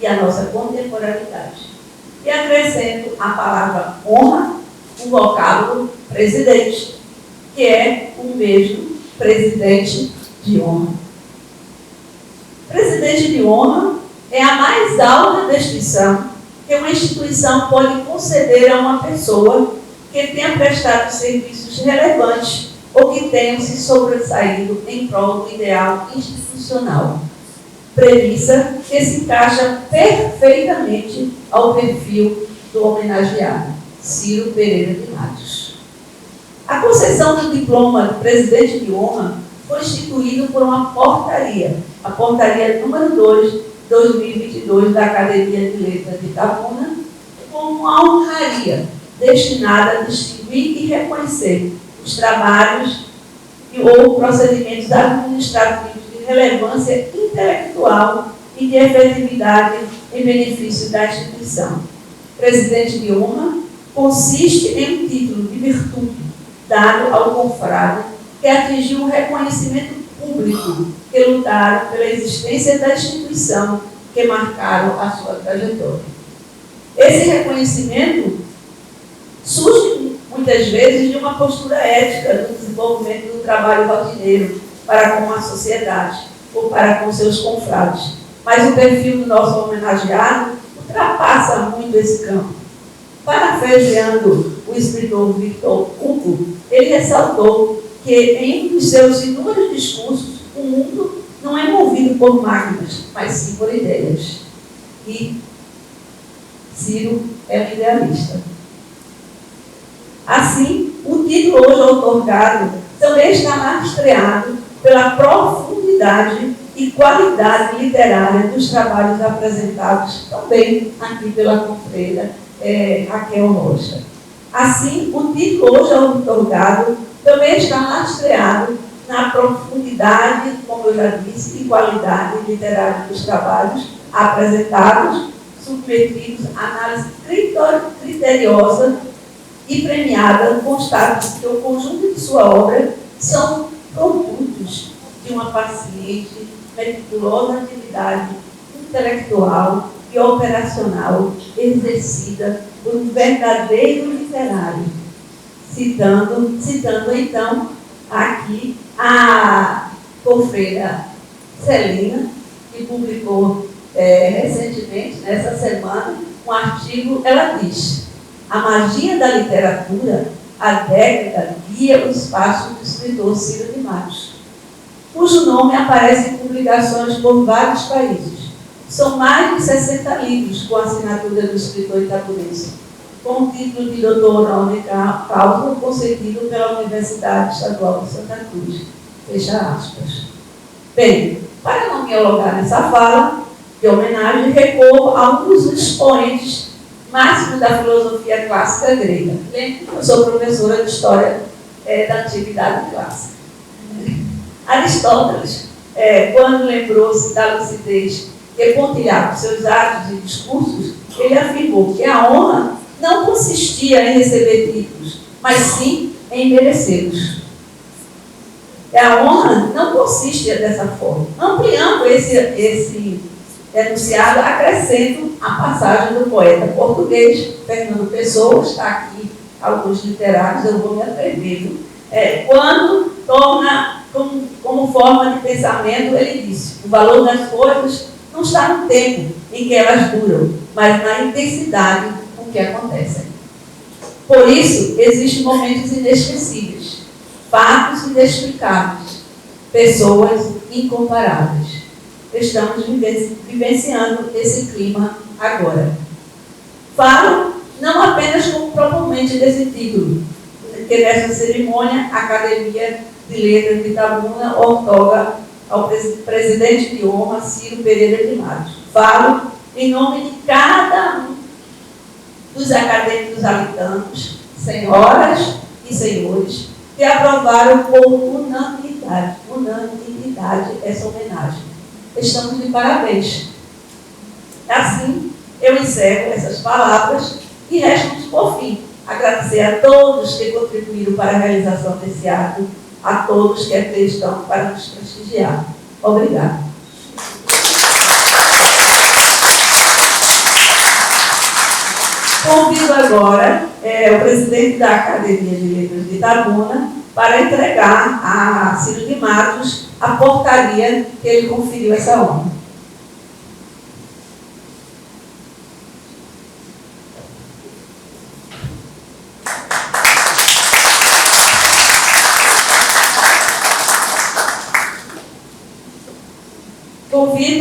e à nossa contemporaneidade. E acrescento a palavra honra, um vocábulo presidente, que é o mesmo presidente de honra. Presidente de honra é a mais alta distinção que uma instituição pode conceder a uma pessoa que tenha prestado serviços relevantes ou que tenham se sobressaído em prol do ideal institucional. Premissa que se encaixa perfeitamente ao perfil do homenageado, Ciro Pereira de Matos. A concessão do diploma de presidente de honra foi instituído por uma portaria, a portaria número 2, 2022, da Academia de Letras de Itabuna, como uma honraria destinada a distinguir e reconhecer os trabalhos ou procedimentos administrativos de relevância intelectual e de efetividade em benefício da instituição. Presidente de honra consiste em um título de virtude dado ao confrade que atingiu um reconhecimento público que lutaram pela existência da instituição que marcaram a sua trajetória. Esse reconhecimento surge muitas vezes de uma postura ética no desenvolvimento do trabalho rotineiro para com a sociedade ou para com seus confrades. Mas o perfil do nosso homenageado ultrapassa muito esse campo. Parafraseando o escritor Victor Hugo, ele ressaltou que em um dos seus inúmeros discursos, o mundo não é movido por máquinas, mas sim por ideias. E Ciro é um idealista. Assim, o título hoje outorgado também está lastreado pela profundidade e qualidade literária dos trabalhos apresentados também aqui pela confreira Raquel Rocha. Assim, o título hoje outorgado também está lastreado na profundidade, como eu já disse, e qualidade literária dos trabalhos apresentados, submetidos à análise criteriosa e premiada, constata que o conjunto de sua obra são produtos de uma paciente, meticulosa atividade intelectual e operacional exercida por um verdadeiro literário. Citando então aqui a confreira Celina, que publicou recentemente, nessa semana, um artigo. Ela diz: a magia da literatura, a década, guia o espaço do escritor Ciro de Matos, cujo nome aparece em publicações por vários países. São mais de 60 livros com a assinatura do escritor itabunense, com o título de doutor honoris causa concedido pela Universidade Estadual de Santa Cruz. Fecha aspas. Bem, para não me alongar nessa fala de homenagem, recorro a um dos expoentes máximos da filosofia clássica grega. Lembro que eu sou professora de História da Antiguidade Clássica. Aristóteles, quando lembrou-se da lucidez que pontilhava seus atos e discursos, ele afirmou que a honra não consistia em receber títulos, mas sim em merecê-los. A honra não consiste dessa forma. Ampliando esse enunciado, acrescento a passagem do poeta português Fernando Pessoa, está aqui alguns literários, eu vou me atrever. Quando torna como forma de pensamento, ele disse: o valor das coisas não está no tempo em que elas duram, mas na intensidade com que acontecem. Por isso, existem momentos inesquecíveis, fatos inexplicáveis, pessoas incomparáveis. Estamos vivenciando esse clima agora. Falo não apenas como propriamente desse título, que nessa cerimônia a Academia de Letras de Itabuna outorga ao presidente de honra, Ciro Pereira de Matos. Falo em nome de cada um dos acadêmicos alitanos, senhoras e senhores, que aprovaram por unanimidade essa homenagem. Estamos de parabéns. Assim, eu encerro essas palavras e resta-nos, por fim, agradecer a todos que contribuíram para a realização desse ato, a todos que aqui estão para nos prestigiar. Obrigada. Convido agora o presidente da Academia de Letras de Itabuna para entregar a Ciro de Matos a portaria que ele conferiu essa honra.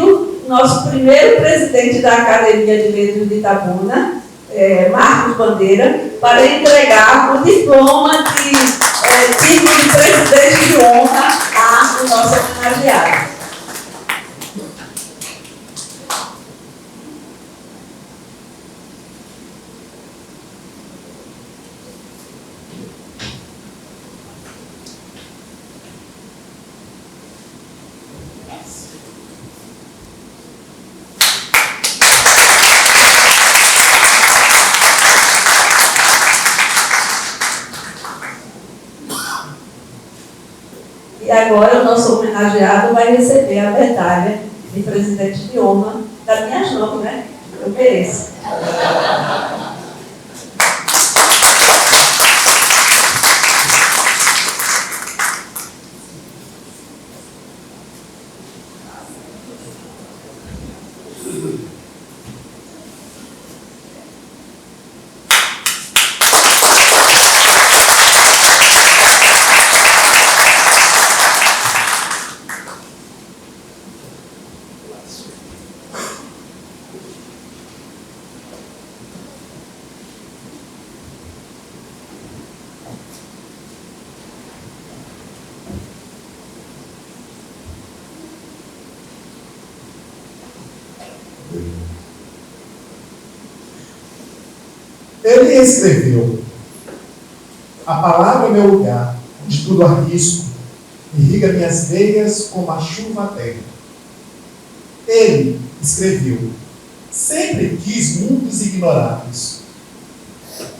convido nosso primeiro presidente da Academia de Letras de Itabuna, Marcos Bandeira, para entregar o diploma de título de presidente de honra ao nosso homenageado. E agora o nosso homenageado vai receber a medalha de presidente de honra das minhas mãos, né? Eu mereço. Ele escreveu: a palavra é meu lugar, de tudo arrisco, irriga minhas veias como a chuva à terra. Ele escreveu: sempre quis mundos ignorados.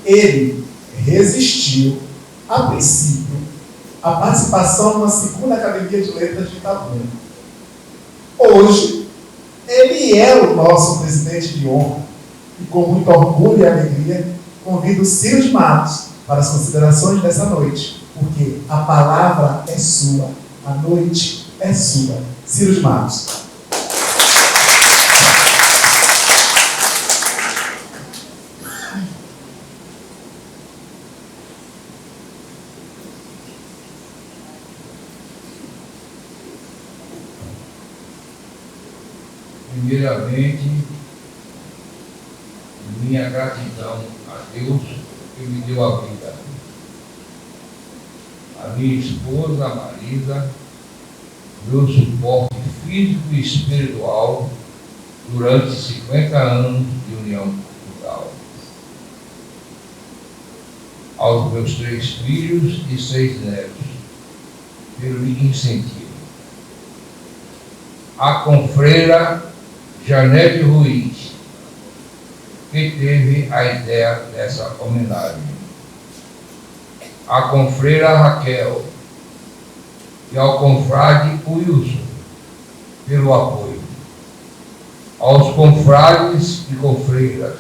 Ele resistiu, a princípio, à participação numa segunda Academia de Letras de Itabuna. Hoje, ele é o nosso presidente de honra. E com muito orgulho e alegria, convido Ciro de Matos para as considerações dessa noite, porque a palavra é sua, a noite é sua. Ciro de Matos. Primeiramente, minha gratidão a Deus que me deu a vida, a minha esposa, Marisa, meu suporte físico e espiritual durante 50 anos de união cultural, aos meus 3 filhos e 6 netos, pelo incentivo, a confreira Janete Ruiz, que teve a ideia dessa homenagem, a confreira Raquel e ao confrade Wilson pelo apoio, aos confrades e confreiras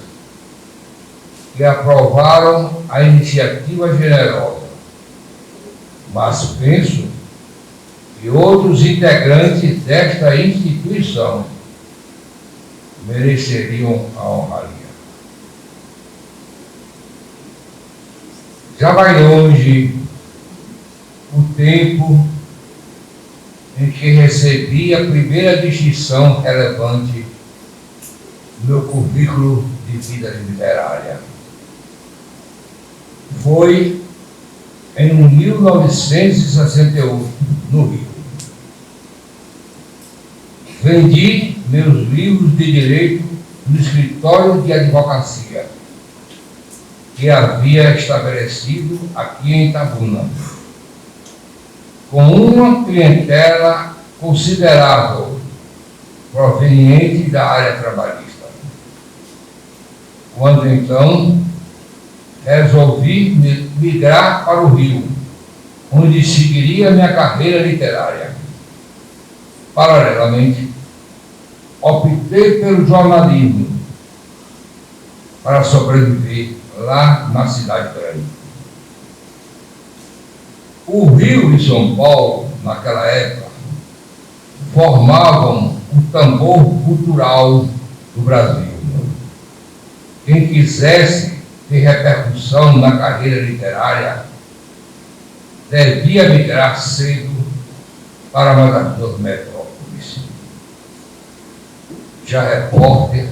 que aprovaram a iniciativa generosa, mas penso que outros integrantes desta instituição mereceriam a honraria. Já vai longe o tempo em que recebi a primeira distinção relevante no meu currículo de vida literária. Foi em 1968, no Rio. Vendi meus livros de direito no escritório de advocacia que havia estabelecido aqui em Itabuna, com uma clientela considerável proveniente da área trabalhista. Quando então resolvi migrar para o Rio, onde seguiria minha carreira literária. Paralelamente, optei pelo jornalismo para sobreviver lá na cidade grande. O Rio e São Paulo, naquela época, formavam o tambor cultural do Brasil. Quem quisesse ter repercussão na carreira literária devia migrar cedo para uma das duas metrópoles. já repórter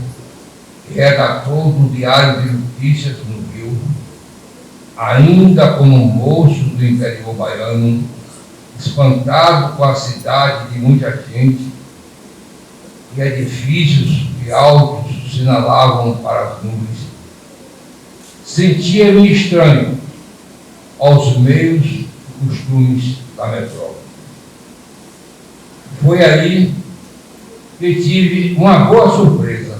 e redator do Diário de Notícias no Rio, ainda como um moço do interior baiano, espantado com a cidade de muita gente e edifícios e altos sinalavam para as nuvens, sentia-me estranho aos meios e costumes da metrópole. Foi aí que tive uma boa surpresa.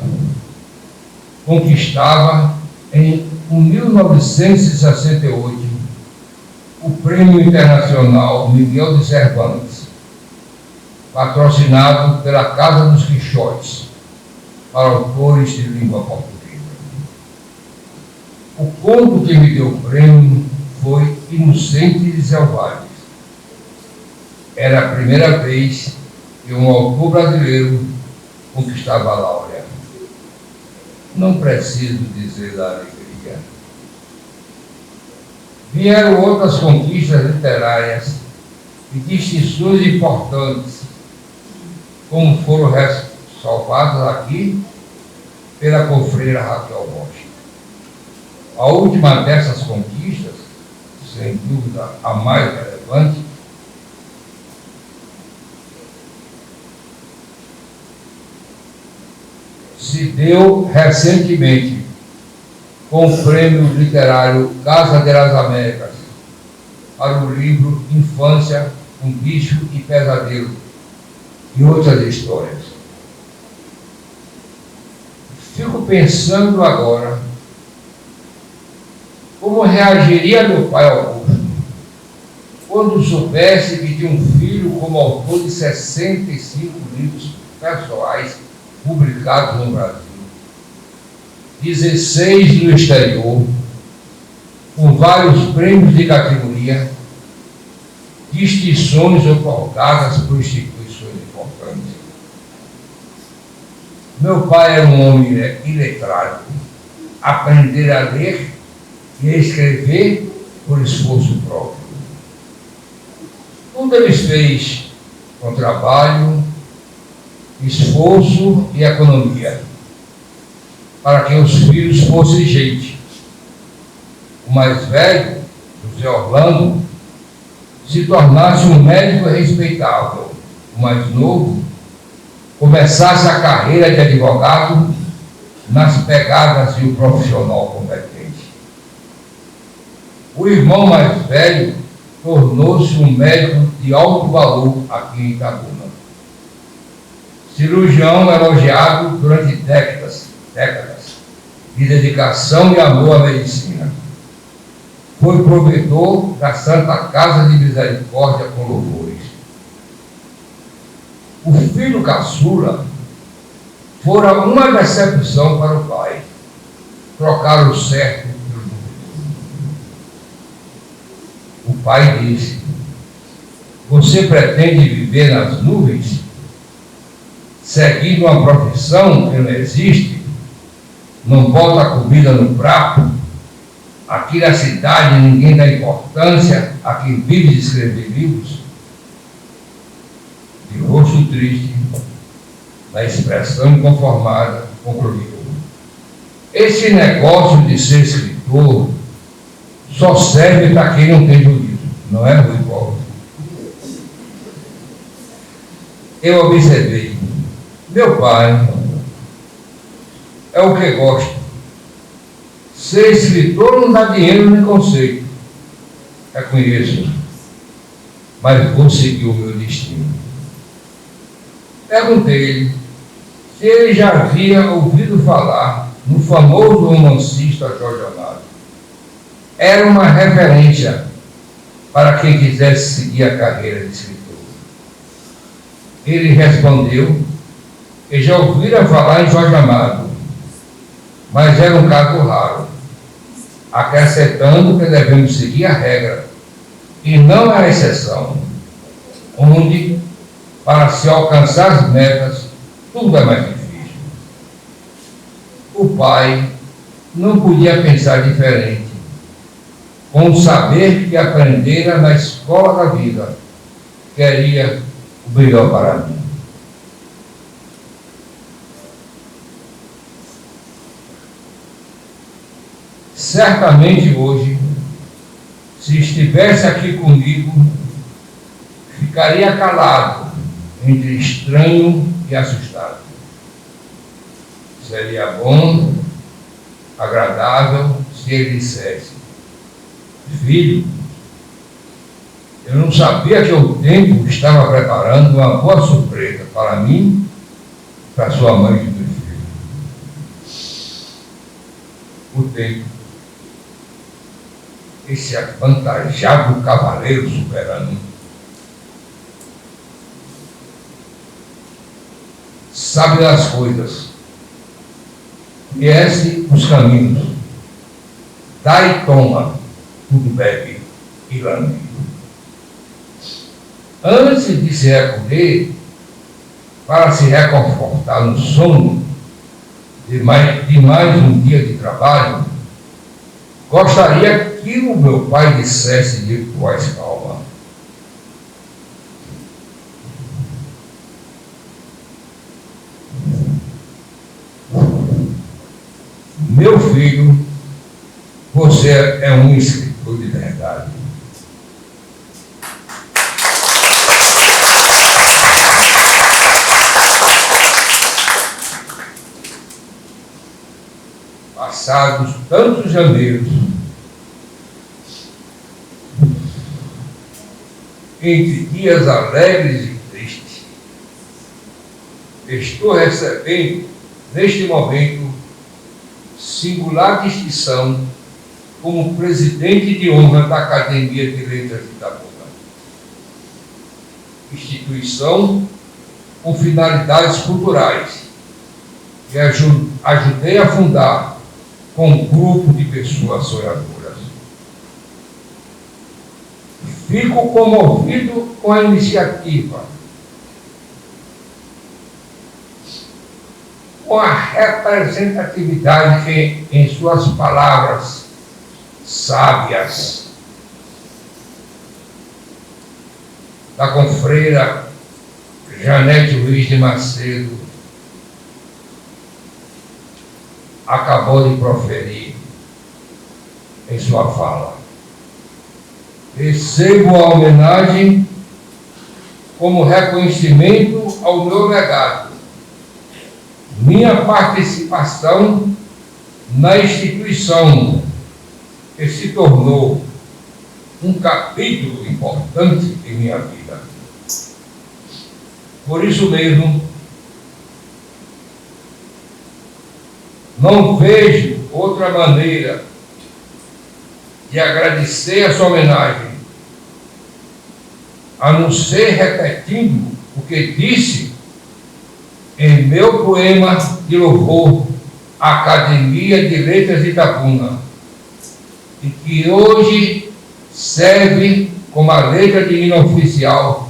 Conquistava em 1968 o Prêmio Internacional Miguel de Cervantes, patrocinado pela Casa dos Quixotes, para autores de língua portuguesa. O conto que me deu o prêmio foi Inocentes e Selvagens. Era a primeira vez que um autor brasileiro conquistava a laurea. Não preciso dizer da alegria. Vieram outras conquistas literárias e distinções importantes, como foram ressalvadas aqui pela confreira Raquel Rocha. A última dessas conquistas, sem dúvida a mais relevante, se deu recentemente com o Prêmio Literário Casa de las Américas para o livro Infância, um Bicho e Pesadelo e outras histórias. Fico pensando agora como reagiria meu pai Augusto quando soubesse que tinha um filho como autor de 65 livros pessoais publicados no Brasil, 16 no exterior, com vários prêmios de categoria, distinções otorgadas por instituições importantes. Meu pai era um homem iletrado. Aprender a ler e a escrever por esforço próprio. Tudo ele fez com trabalho, esforço e economia, para que os filhos fossem gente. O mais velho, José Orlando, se tornasse um médico respeitável. O mais novo começasse a carreira de advogado nas pegadas de um profissional competente. O irmão mais velho tornou-se um médico de alto valor aqui em Itabuna. Cirurgião elogiado durante décadas de dedicação e amor à medicina. Foi provedor da Santa Casa de Misericórdia com louvores. O filho caçula fora uma decepção para o pai. Trocaram o certo pelo duvidoso. O pai disse: você pretende viver nas nuvens, seguindo uma profissão que não existe? Não bota comida no prato? Aqui na cidade ninguém dá importância a quem vive de escrever livros? De rosto triste, na expressão inconformada, concluiu: esse negócio de ser escritor só serve para quem não tem juízo, não é, Rui Paulo? Eu observei: meu pai é o que gosta. Ser escritor não dá dinheiro nem conceito. Reconheço, mas vou seguir o meu destino. Perguntei-lhe se ele já havia ouvido falar no famoso romancista Jorge Amado. Era uma referência para quem quisesse seguir a carreira de escritor. Ele respondeu que já ouvira falar em Jorge Amado, mas era um caso raro, acrescentando que devemos seguir a regra e não a exceção, onde, para se alcançar as metas, tudo é mais difícil. O pai não podia pensar diferente, com o saber que aprendera na escola da vida, queria o melhor para mim. certamente hoje, se estivesse aqui comigo, ficaria calado, entre estranho e assustado. Seria bom, agradável, se ele dissesse: filho, eu não sabia que o tempo estava preparando uma boa surpresa para mim e para sua mãe e meus filhos. O tempo, esse avantajado cavaleiro soberano, sabe das coisas, conhece os caminhos, dá e toma, tudo bebe e lambe. Antes de se recolher, para se reconfortar no sono de mais um dia de trabalho, gostaria que o meu pai dissesse de voz calma: meu filho, você é um escritor de verdade. Passados tantos janeiros, entre dias alegres e tristes, estou recebendo, neste momento, singular distinção como presidente de honra da Academia de Letras de Itabuna. Instituição com finalidades culturais que ajudei a fundar com um grupo de pessoas sonhadoras. Fico comovido com a iniciativa, com a representatividade que, em suas palavras sábias, da confreira Janete Luiz de Macedo acabou de proferir em sua fala. Recebo a homenagem como reconhecimento ao meu legado, minha participação na instituição que se tornou um capítulo importante em minha vida. Por isso mesmo, não vejo outra maneira de agradecer essa homenagem, a não ser repetindo o que disse em meu poema de louvor à Academia de Letras de Itabuna, e que hoje serve como a letra de hino oficial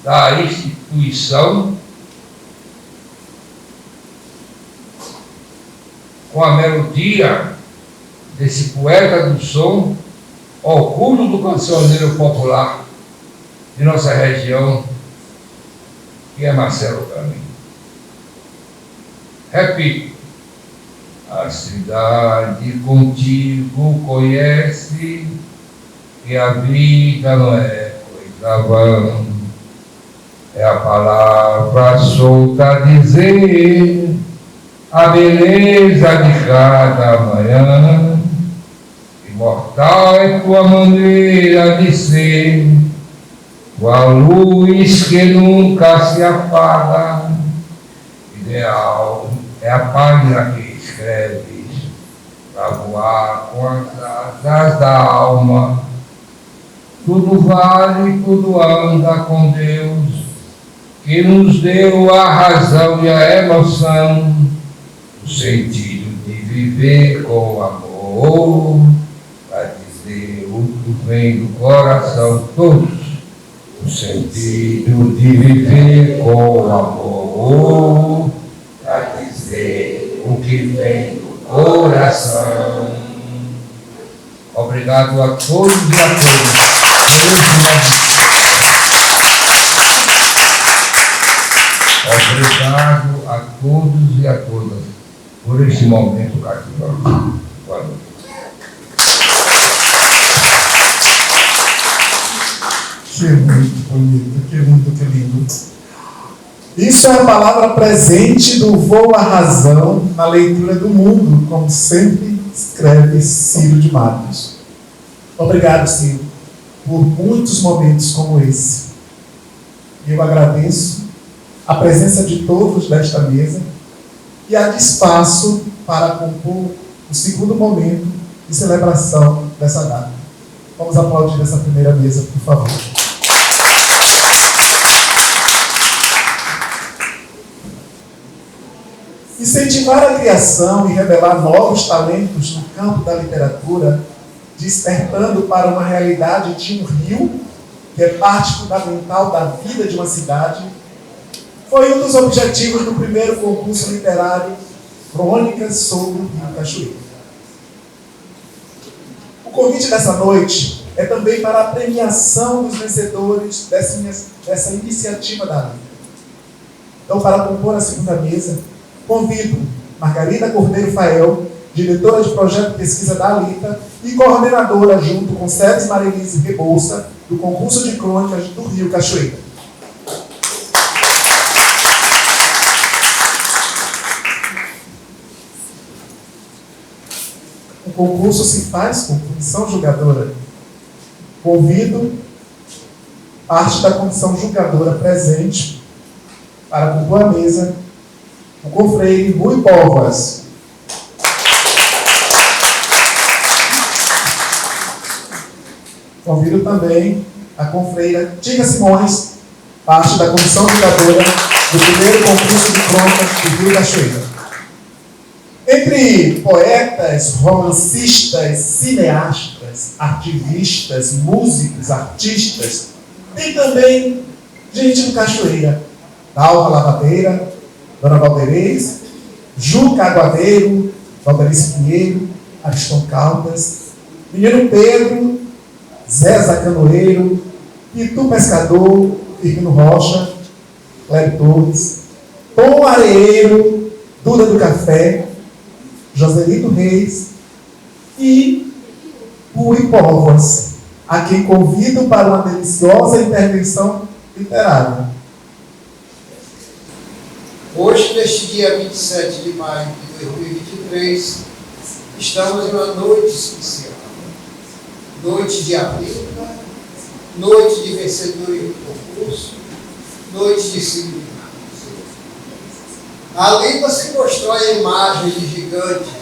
da instituição, com a melodia desse poeta do som, orgulho do cancioneiro popular de nossa região, que é Marcelo Caminho. Repito: a cidade contigo conhece que a vida não é coisa vã, é a palavra solta a dizer a beleza de cada manhã. Imortal é tua maneira de ser, tua luz que nunca se apaga. Ideal é a página que escreves para voar com as asas da alma. Tudo vale, tudo anda com Deus, que nos deu a razão e a emoção, o sentido de viver com amor, para dizer o que vem do coração, todos. O sentido de viver com amor, para dizer o que vem do coração. Obrigado a todos e a todas. Obrigado a todos e a todas por este momento cativo. Boa noite. Que muito bonito, que lindo, que lindo. Isso é a palavra presente do Vou à Razão na leitura do mundo, como sempre escreve Ciro de Matos. Obrigado, Ciro, por muitos momentos como esse. Eu agradeço a presença de todos desta mesa e há espaço para compor o segundo momento de celebração dessa data. Vamos aplaudir essa primeira mesa, por favor. Incentivar a criação e revelar novos talentos no campo da literatura, despertando para uma realidade de um rio, que é parte fundamental da vida de uma cidade, foi um dos objetivos do primeiro concurso literário Crônicas sobre o Rio Cachoeira. O convite dessa noite é também para a premiação dos vencedores dessa iniciativa da Alita. Então, para compor a segunda mesa, convido Margarida Cordeiro Fael, diretora de projeto de pesquisa da Alita e coordenadora, junto com Sérgio Marilise Rebouça, do concurso de crônicas do Rio Cachoeira. O concurso se faz com comissão julgadora. Convido parte da comissão julgadora presente para compor a mesa o confreire Rui Povas. Convido também a confreira Tica Simões, parte da comissão julgadora do primeiro concurso de crônicas do Rio Cachoeira. Entre poetas, romancistas, cineastas, ativistas, músicos, artistas, tem também gente do Cachoeira. Dalva Lavadeira, Dona Valderez, Ju Caguadeiro, Valderice Pinheiro, Ariston Caldas, Menino Pedro, Zé Canoeiro, Pitu Pescador, Firmino Rocha, Cléber Torres, Tom Areeiro, Duda do Café, Joselito Reis e Rui Povas, a quem convido para uma deliciosa intervenção literária. Hoje, neste dia 27 de maio de 2023, estamos em uma noite especial. Noite de Alita, noite de vencedores do concurso, noite de Ciro de Matos. A Alita se constrói a imagem de gigantes.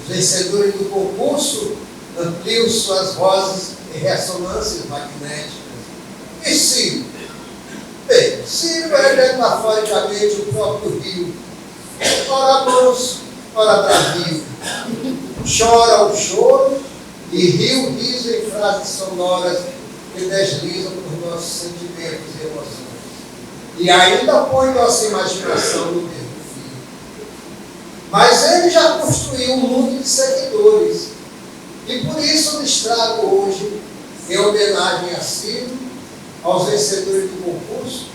Os vencedores do concurso ampliam suas vozes em ressonâncias magnéticas. E Ciro? Bem, Ciro é metaforicamente o próprio rio. Ora manso, ora bravio. Chora o choro e ri o riso em frases sonoras que deslizam por nossos sentimentos e emoções. E ainda põe nossa imaginação no mesmo fio. Mas ele já construiu um mundo de seguidores. E por isso lhes trago hoje, em homenagem a Ciro, aos vencedores do concurso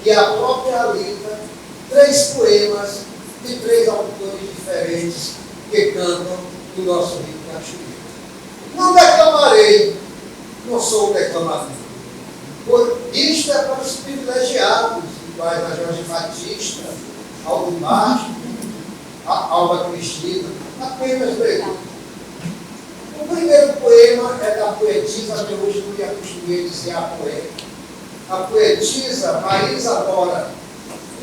e à própria Alita, 3 poemas de 3 autores diferentes que cantam do nosso Rio Cachoeira. Não declamarei, não sou um declamador. Isto é para os privilegiados, iguais a Jorge Batista, Aldo Baixo, a Alba Cristina, apenas leio. O primeiro poema é da poetisa, que hoje não me acostumei a dizer a poeta. A poetisa Marisa Mora,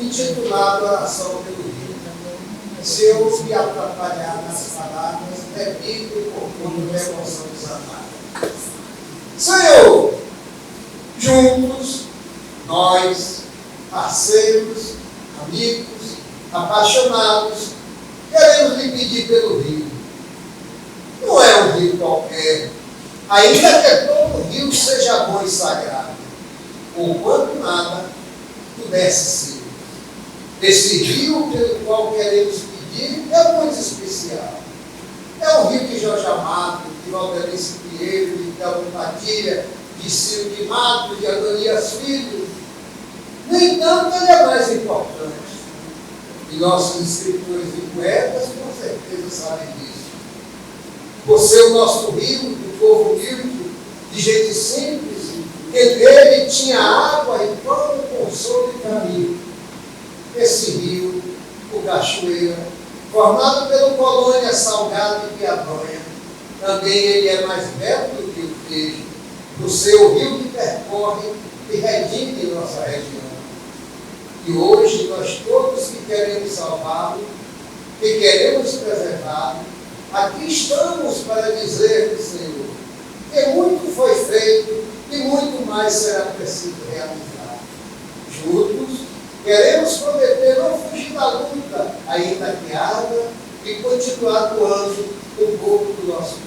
intitulado Oração pelo Rio. Se eu me atrapalhar nas palavras, repito e confundo a emoção desatada. Senhor, juntos, nós, parceiros, amigos, apaixonados, queremos lhe pedir pelo rio. Não é um rio qualquer, ainda que todo rio seja bom e sagrado, ou quanto nada pudesse ser. Esse rio pelo qual queremos pedir é muito especial. É um rio de Jorge Amado, de Valderice Pinheiro, de Delmo Padilha, de Ciro de Matos, de Adonias Filho. No entanto, ele é mais importante. E nossos escritores e poetas com certeza sabem disso. Por ser o nosso rio, do povo humilde, de gente simples, que dele tinha água e pão, consolo e carinho. Esse rio, o Cachoeira, formado pela colônia Salgado e Piabanha, também ele é mais belo do que o Tejo, o seu rio que percorre e redime nossa região. E hoje nós todos que queremos salvá-lo, que queremos preservá-lo, aqui estamos para dizer, Senhor, que muito foi feito e muito mais será preciso realizar. Juntos, queremos prometer não fugir da luta, ainda que árdua, e continuar doando um pouco do nosso tempo.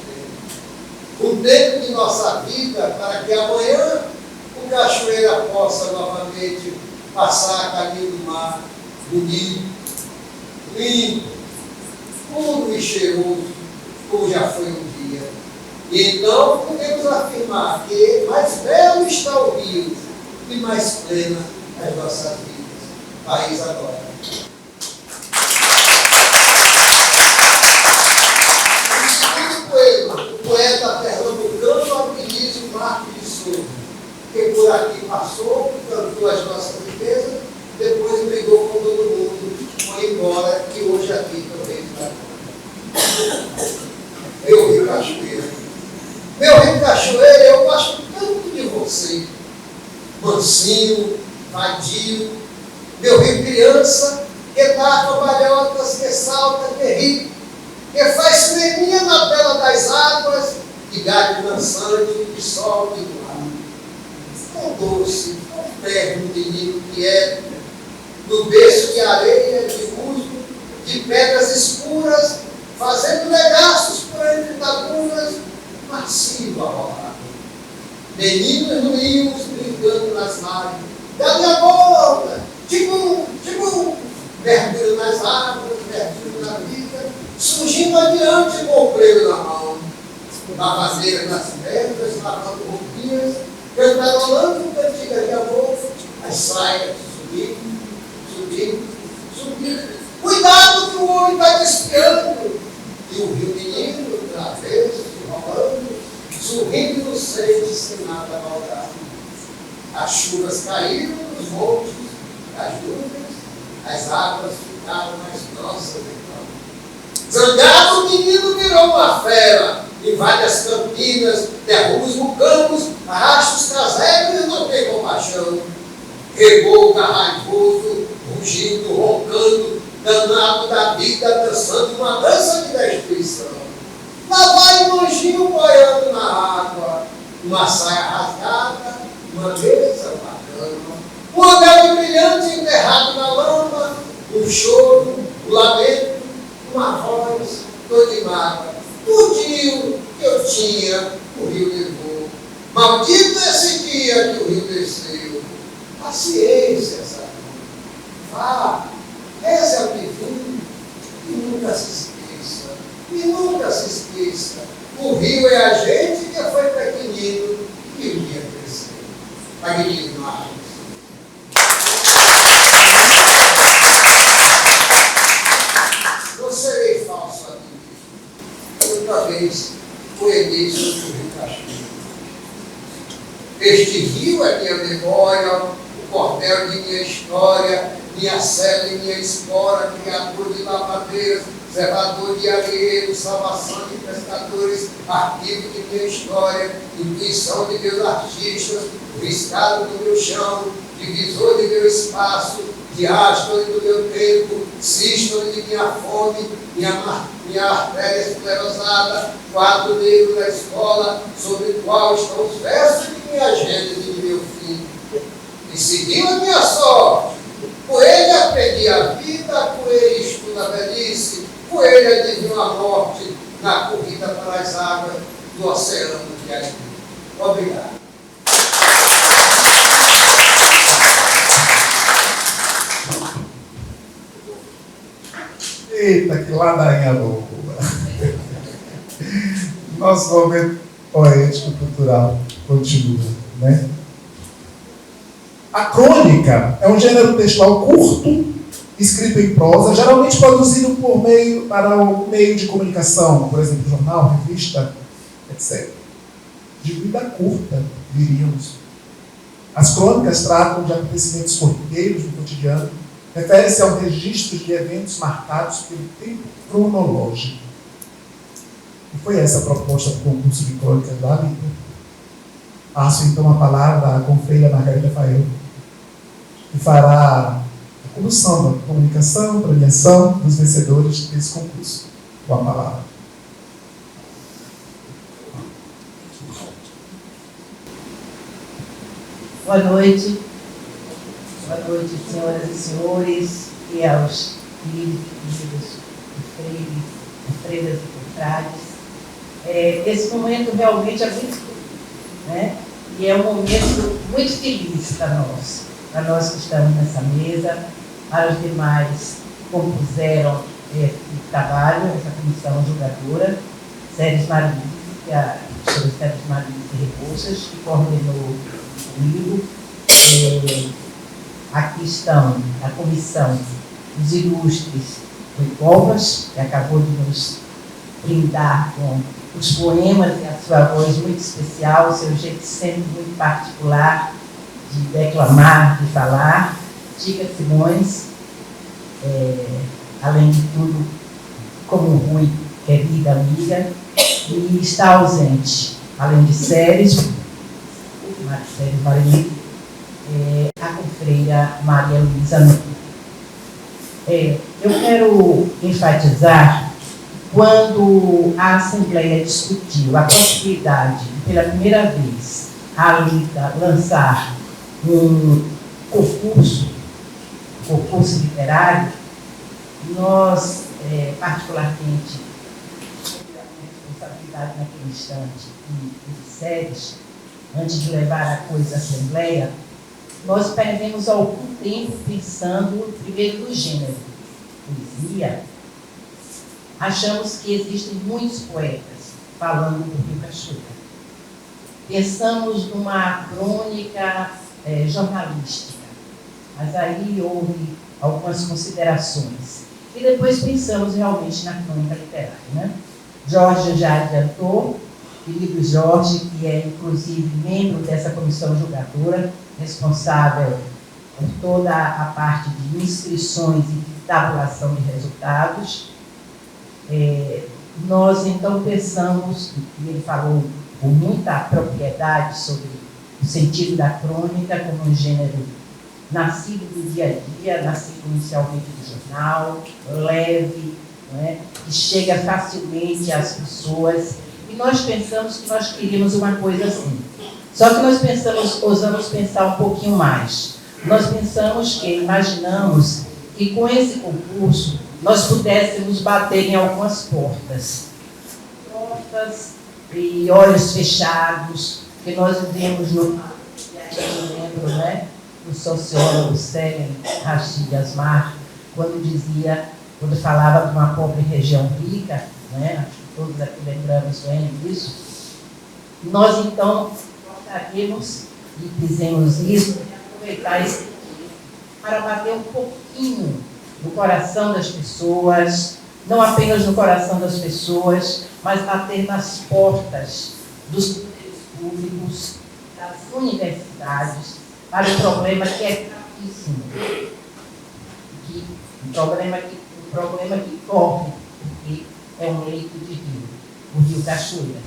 Um tempo de nossa vida para que amanhã o Cachoeira possa novamente passar a caminho do mar, bonito, limpo, puro e cheiroso, como já foi um dia. E então podemos afirmar que mais belo está o rio e mais plena as nossas vidas. País agora. O poeta pernambucano Aquiles Marques de Souza, que por aqui passou, cantou as nossas riquezas, depois brigou com todo mundo, foi embora, que hoje aqui também está. Meu Rio Cachoeira. Meu Rio Cachoeira, eu gosto tanto de você. Mansinho, vadio, meu Rio criança, que dá cambalhotas, que salta, que ri, que faz cineminha na tela das águas, de galho dançante, de sol e do ar. Tão doce, tão terno de ninho quieto, no berço de areia, de musgo, de pedras escuras, fazendo legaços por entre lagunas, macio a rolar. Meninos ruíos brincando nas margens, galinha morta, tibum, tibum, mergulho nas águas, mergulho na vida, surgindo adiante com o freio na mão, lavadeira nas pedras, lavando roupinhas, cantarolando cantiga de amor, as saias subindo, subindo, subindo. Cuidado que o homem está desfiando, e o rio menino, travesso, rolando, sorrindo no seio sem nada maldade. As chuvas caíram nos montes, as nuvens, as águas ficaram mais grossas então. Zangado, o menino virou uma fera, invade as campinas, derruba os mucancos, arrasta os casegos e não tem compaixão. Revolta raivoso, rugindo, roncando, danado da vida, dançando uma dança de destruição. Lá vai um anjinho boiando na água, uma saia rasgada, uma mesa, uma cama, um anel brilhante enterrado na lama, um choro, um lamento, uma voz, dor de mágoa. Tudinho que eu tinha, o rio levou. Maldito esse dia que o rio desceu. Paciência, sabe? Vá, reze ao divino e nunca se esqueça. E nunca se esqueça. O rio é a gente que foi pequenino e um dia cresceu. Magnífico mais. Não serei falso aqui. Outra vez poemei sobre o rio Cachoeira. Este rio é minha memória, o cordel de minha história, minha cela e minha espora, criador de lavadeiras, serrador de areieiros, salvação de pescadores, arquivo de minha história, intuição de meus artistas, riscado do meu chão, divisor de meu espaço, diástole do meu tempo, sístole de minha fome, minha artéria esclerosada, quadro negro da escola, sobre o qual estão os versos de minha gênese e de meu fim. E seguiu a minha sorte. Por ele aprendi a vida, por ele estudo a velhice, por ele adivinho a morte na corrida para as águas do oceano de Aiguri. Obrigado. Eita, que ladainha boa! Nosso momento poético cultural continua, né? A crônica é um gênero textual curto, escrito em prosa, geralmente produzido para o meio de comunicação, por exemplo, jornal, revista, etc. De vida curta, diríamos. As crônicas tratam de acontecimentos corriqueiros do cotidiano, refere-se a um registro de eventos marcados pelo tempo cronológico. E foi essa a proposta do concurso de crônicas da Alita. Passo então a palavra à confreira Margarida Fael, que fará a condução da comunicação, premiação dos vencedores desse concurso. Com a palavra. Boa noite, senhoras e senhores, e aos filhos e freiras e confrades. Esse momento realmente é muito feliz, né? E é um momento muito feliz para nós que estamos nessa mesa, para os demais que compuseram esse trabalho, essa comissão julgadora, Séries Marise, que é a professora Séries Marise Rebouças, que coordenou comigo. Aqui estão a comissão dos ilustres Rui Covas, que acabou de nos brindar com os poemas e a sua voz muito especial, o seu jeito sempre muito particular de declamar, de falar. Tica Simões, além de tudo, como Rui, querida amiga, e está ausente, além de Séries Marinho, a confreira Maria Luísa Nunes. Eu quero enfatizar quando a Assembleia discutiu a possibilidade de, pela primeira vez, a Alita lançar um concurso literário. Nós, particularmente, a responsabilidade naquele instante de Séries, antes de levar a coisa à Assembleia, nós perdemos algum tempo pensando, primeiro, no gênero poesia. Achamos que existem muitos poetas falando do Rio Cachoeira. Pensamos numa crônica jornalística, mas aí houve algumas considerações. E depois pensamos realmente na crônica literária, né? Jorge já adiantou, querido Jorge, que é inclusive membro dessa comissão julgadora, responsável por toda a parte de inscrições e de tabulação de resultados. Nós então pensamos, e ele falou com muita propriedade sobre o sentido da crônica como um gênero nascido do dia a dia, nascido inicialmente do jornal, leve, não é? Que chega facilmente às pessoas. E nós pensamos que nós queríamos uma coisa assim. Só que nós ousamos pensar um pouquinho mais. Nós imaginamos que com esse concurso nós pudéssemos bater em algumas portas e olhos fechados, que nós vivemos no... Eu lembro, né, do sociólogo Sérgio Rachid Asmar, quando falava de uma pobre região rica, né, acho que todos aqui lembramos bem disso. Nós então gostaríamos, e fizemos isso, de aproveitar esse para bater um pouquinho no coração das pessoas, não apenas no coração das pessoas, mas bater nas portas dos poderes públicos, das universidades, para um problema que é gravíssimo, um problema que corre, porque é um leito de rio, o Rio Cachoeira.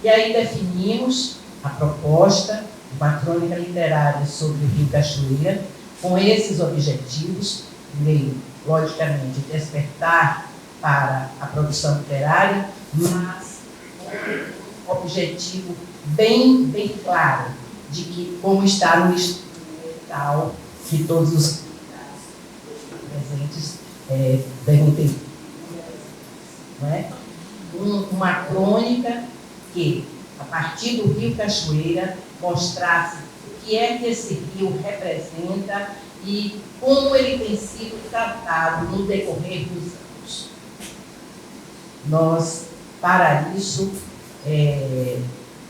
E aí definimos a proposta, uma crônica literária sobre o Rio Cachoeira, com esses objetivos, primeiro, logicamente, despertar para a produção literária, mas com um objetivo bem claro, de que, como está no estudo edital, que todos os presentes devem ter. Não é? Uma crônica que, a partir do Rio Cachoeira, mostrasse o que é que esse rio representa e como ele tem sido tratado no decorrer dos anos. Nós, para isso,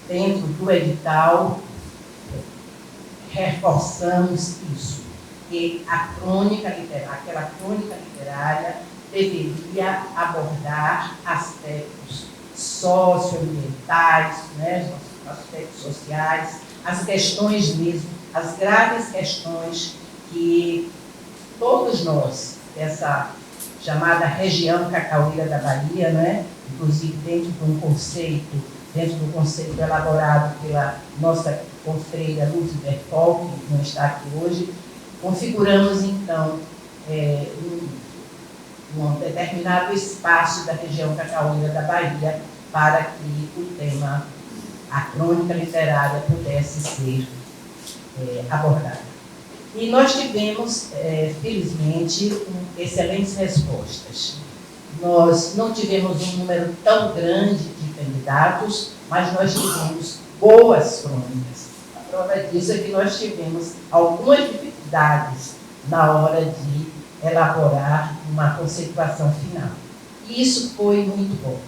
dentro do edital, reforçamos isso, que a crônica literária, aquela crônica literária deveria abordar aspectos socioambientais, né, aspectos sociais, as questões mesmo as graves questões que todos nós, essa chamada região cacaueira da Bahia, né? Inclusive dentro do conceito elaborado pela nossa confreira Lúcia Bertol, que não está aqui hoje, configuramos então um determinado espaço da região cacaueira da Bahia para que o tema, a crônica literária, pudesse ser abordada. E nós tivemos, felizmente, excelentes respostas. Nós não tivemos um número tão grande de candidatos, mas nós tivemos boas crônicas. A prova disso é que nós tivemos algumas dificuldades na hora de elaborar uma conceituação final. E isso foi muito bom.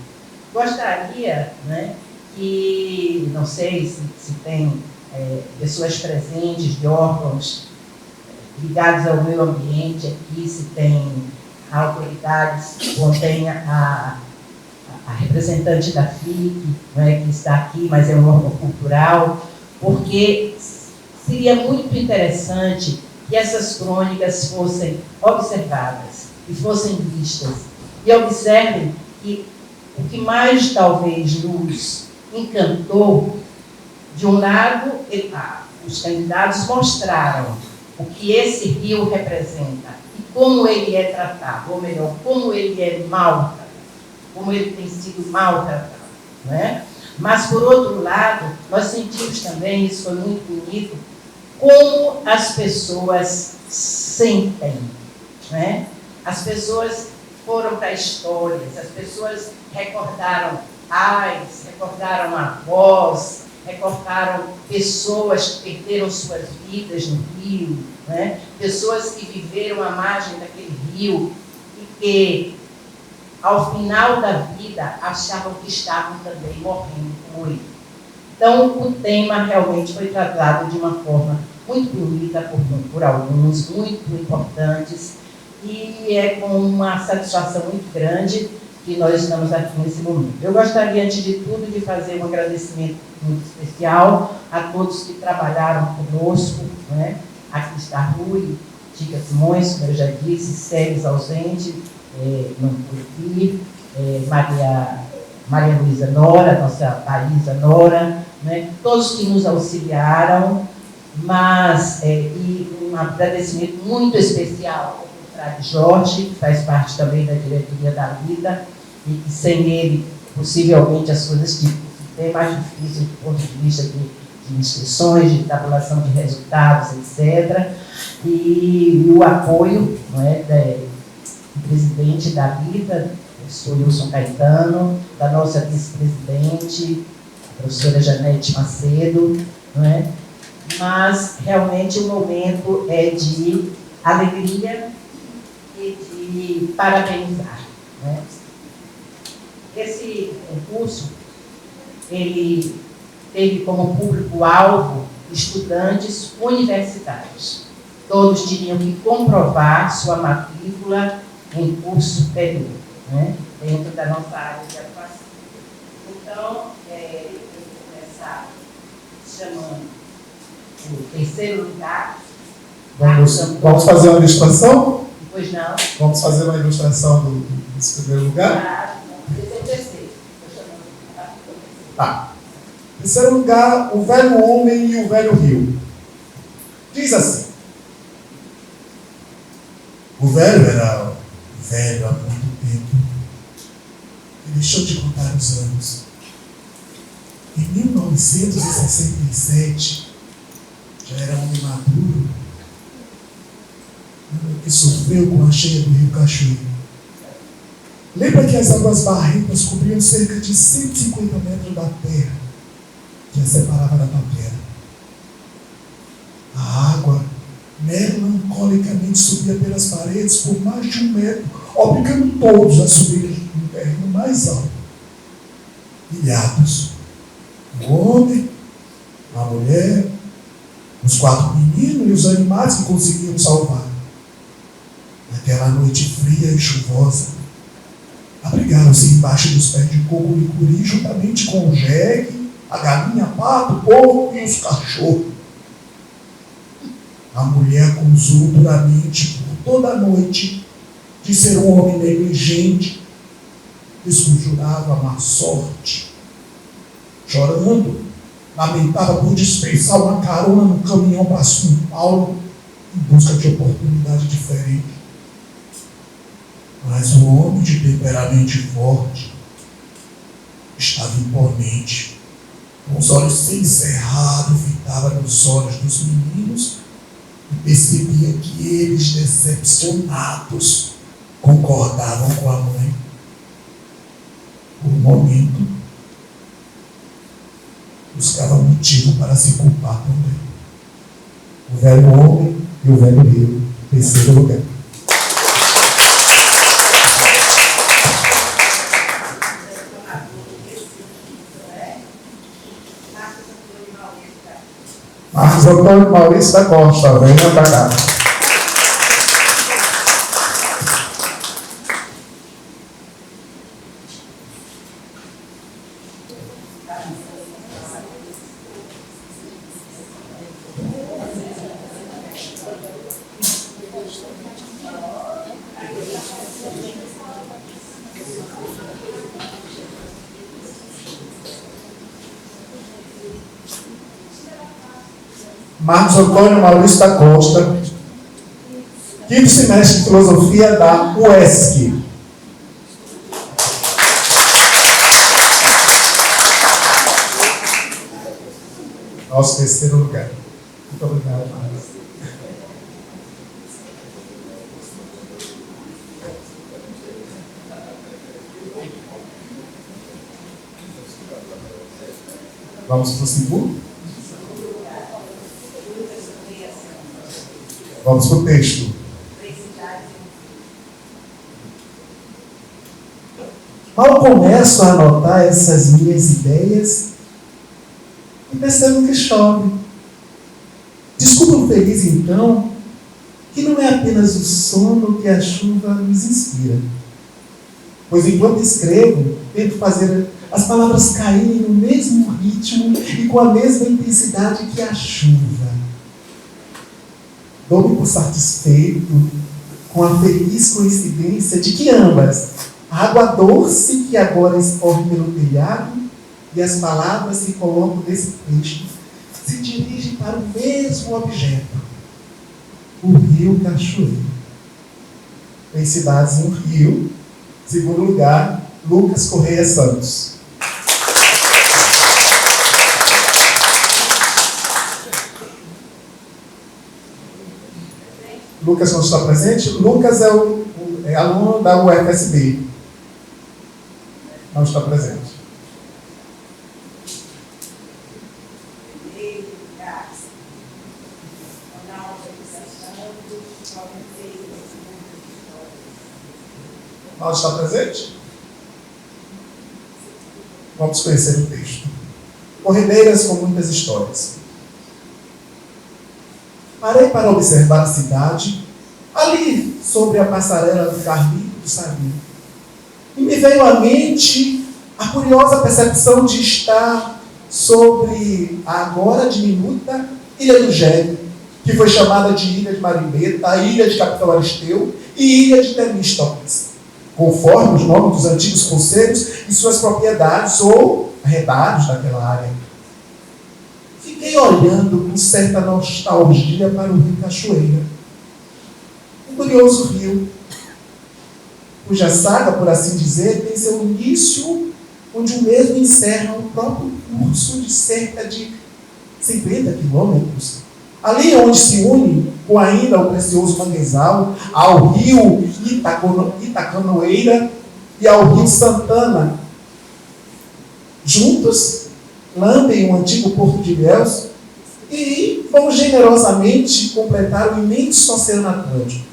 Gostaria, né, que, não sei se tem pessoas presentes de órgãos ligados ao meio ambiente aqui, se tem autoridades, ou tem a representante da FIC, né, que está aqui, mas é um órgão cultural, porque seria muito interessante que essas crônicas fossem observadas e fossem vistas. E observem que o que mais talvez nos encantou, de um lado, os candidatos mostraram o que esse rio representa e como ele é tratado, ou melhor, como ele é maltratado, como ele tem sido maltratado, né? Mas, por outro lado, nós sentimos também, isso foi muito bonito, como as pessoas sentem, né? As pessoas foram para histórias, as pessoas recordaram pais, recordaram avós, recordaram pessoas que perderam suas vidas no rio, né? Pessoas que viveram à margem daquele rio e que, ao final da vida, achavam que estavam também morrendo como ele. Então, o tema realmente foi tratado de uma forma muito bonita por alguns, muito importantes, e é com uma satisfação muito grande que nós estamos aqui nesse momento. Eu gostaria, antes de tudo, de fazer um agradecimento muito especial a todos que trabalharam conosco, né? Aqui está Rui, Tica Simões, como eu já disse, Séries ausente, não pude ir, Maria Luísa Nora, nossa Thaisa Nora, né? Todos que nos auxiliaram, mas e um agradecimento muito especial ao Frade Jorge, que faz parte também da diretoria da Vida, e que sem ele, possivelmente, as coisas que bem mais difíceis do ponto de vista de inscrições, de tabulação de resultados, etc. E o apoio, não é, do presidente da Vida, o professor Wilson Caetano, da nossa vice-presidente, a professora Janete Macedo, não é? Mas, realmente, o momento é de alegria e de parabenizar, né? Esse concurso, ele teve como público-alvo estudantes universitários. Todos tinham que comprovar sua matrícula em curso superior, né, dentro da nossa área de atuação. Então, eu vou começar chamando o terceiro lugar. Vamos fazer uma ilustração? Pois não. Vamos fazer uma ilustração desse primeiro lugar? Esse é o terceiro. Tá. Em terceiro lugar, o velho homem e o velho rio. Diz assim: o velho era velho há muito tempo e deixou de contar os anos. Em 1967, já era homem maduro, que sofreu com a cheia do rio Cachoeira. Lembra que as águas barrentas cobriam cerca de 150 metros da terra que a separava da paquera. A água melancolicamente subia pelas paredes por mais de 1 metro, obrigando todos a subir no terreno mais alto. Ilhados. O homem, a mulher, os 4 meninos e os animais que conseguiam salvar. Naquela noite fria e chuvosa, abrigaram-se embaixo dos pés de coco e licuri, juntamente com o jegue, a galinha, pato, o porco e os cachorros. A mulher acusou duramente por toda a noite de ser um homem negligente, desconjurava a má sorte. Chorando, lamentava por dispensar uma carona no caminhão para São Paulo em busca de oportunidade diferente. Mas o homem de temperamento forte estava imponente, com os olhos semicerrados, fitava nos olhos dos meninos e percebia que eles, decepcionados, concordavam com a mãe. Por um momento, buscava motivo para se culpar também. O velho homem e o velho rio, terceiro lugar. Marcos Antônio Maurício da Costa, venha para cá. Marcos Antônio Maurício da Costa, quinto semestre de filosofia da UESC. Nosso terceiro lugar. Muito obrigado, Marcos. Vamos para o segundo? Vamos para o texto. Mal começo a anotar essas minhas ideias e percebo que chove. Descubro feliz, então, que não é apenas o sono que a chuva nos inspira. Pois enquanto escrevo, tento fazer as palavras caírem no mesmo ritmo e com a mesma intensidade que a chuva. Dou-me por satisfeito com a feliz coincidência de que ambas, a água doce que agora escorre pelo telhado e as palavras que coloco nesse texto, se dirigem para o mesmo objeto, o rio Cachoeira. Felicidades no rio. Segundo lugar, Lucas Correia Santos. Lucas não está presente? Lucas é aluno da UFSB. Não está presente. Não está presente? Vamos conhecer o texto. Corredeiras com muitas histórias. Parei para observar a cidade, ali sobre a passarela do Carlito do Sabino. E me veio à mente a curiosa percepção de estar sobre a agora diminuta Ilha do Gélio, que foi chamada de Ilha de Marineta, a Ilha de Capitão Aristeu e Ilha de Temístocles, conforme os nomes dos antigos conselhos e suas propriedades ou arredados daquela área. Fiquei olhando com certa nostalgia para o rio Cachoeira, um curioso rio, cuja saga, por assim dizer, tem seu início onde o mesmo encerra o próprio curso de cerca de 50 quilômetros. Ali onde se une com ainda o precioso manguezal ao rio Itacanoeira e ao rio Santana. Juntos, lambem o antigo Porto de Ilhéus e vão generosamente completar o imenso Oceano Atlântico.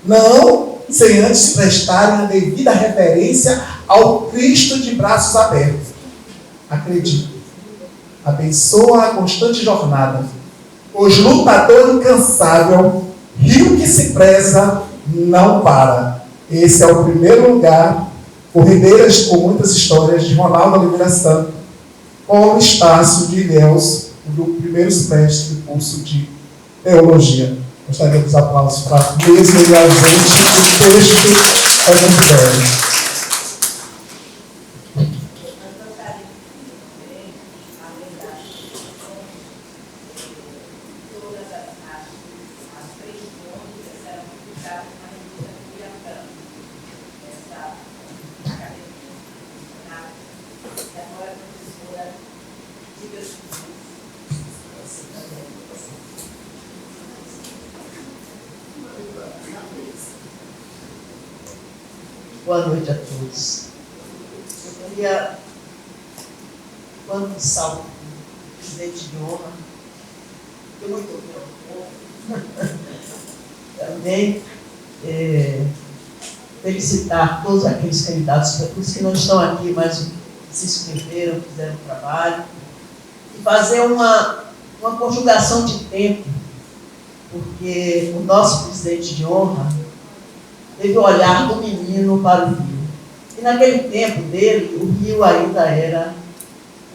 Não sem antes prestarem a devida reverência ao Cristo de braços abertos. Acredito. Abençoa a constante jornada. Pois lutador incansável, rio que se preza, não para. Esse é o primeiro lugar. Corredeiras com muitas histórias, de Ronaldo Oliveira Santos, Paulo Estácio de Ilhéus, do primeiro semestre do curso de Teologia. Gostaria dos aplausos para a mesa e a gente. O texto é muito belo. Boa noite a todos. Eu queria, quando salvo o presidente de honra, eu muito também felicitar todos aqueles candidatos, os que não estão aqui, mas se inscreveram, fizeram o trabalho, e fazer uma conjugação de tempo, porque o nosso presidente de honra teve o olhar do menino para o rio. E naquele tempo dele, o rio ainda era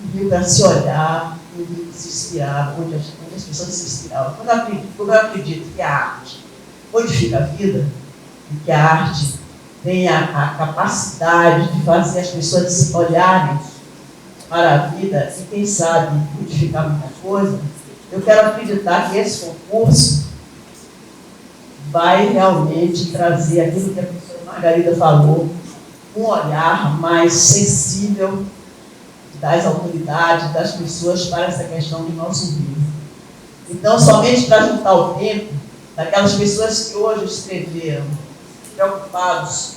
um rio para se olhar, um rio que se inspirava, onde as pessoas se inspiravam. Como eu acredito que a arte modifica a vida, e que a arte tem a capacidade de fazer as pessoas olharem para a vida e, quem sabe, modificar muita coisa, eu quero acreditar que esse concurso vai realmente trazer aquilo que a professora Margarida falou, um olhar mais sensível das autoridades, das pessoas para essa questão do nosso rio. Então, somente para juntar o tempo daquelas pessoas que hoje escreveram, preocupados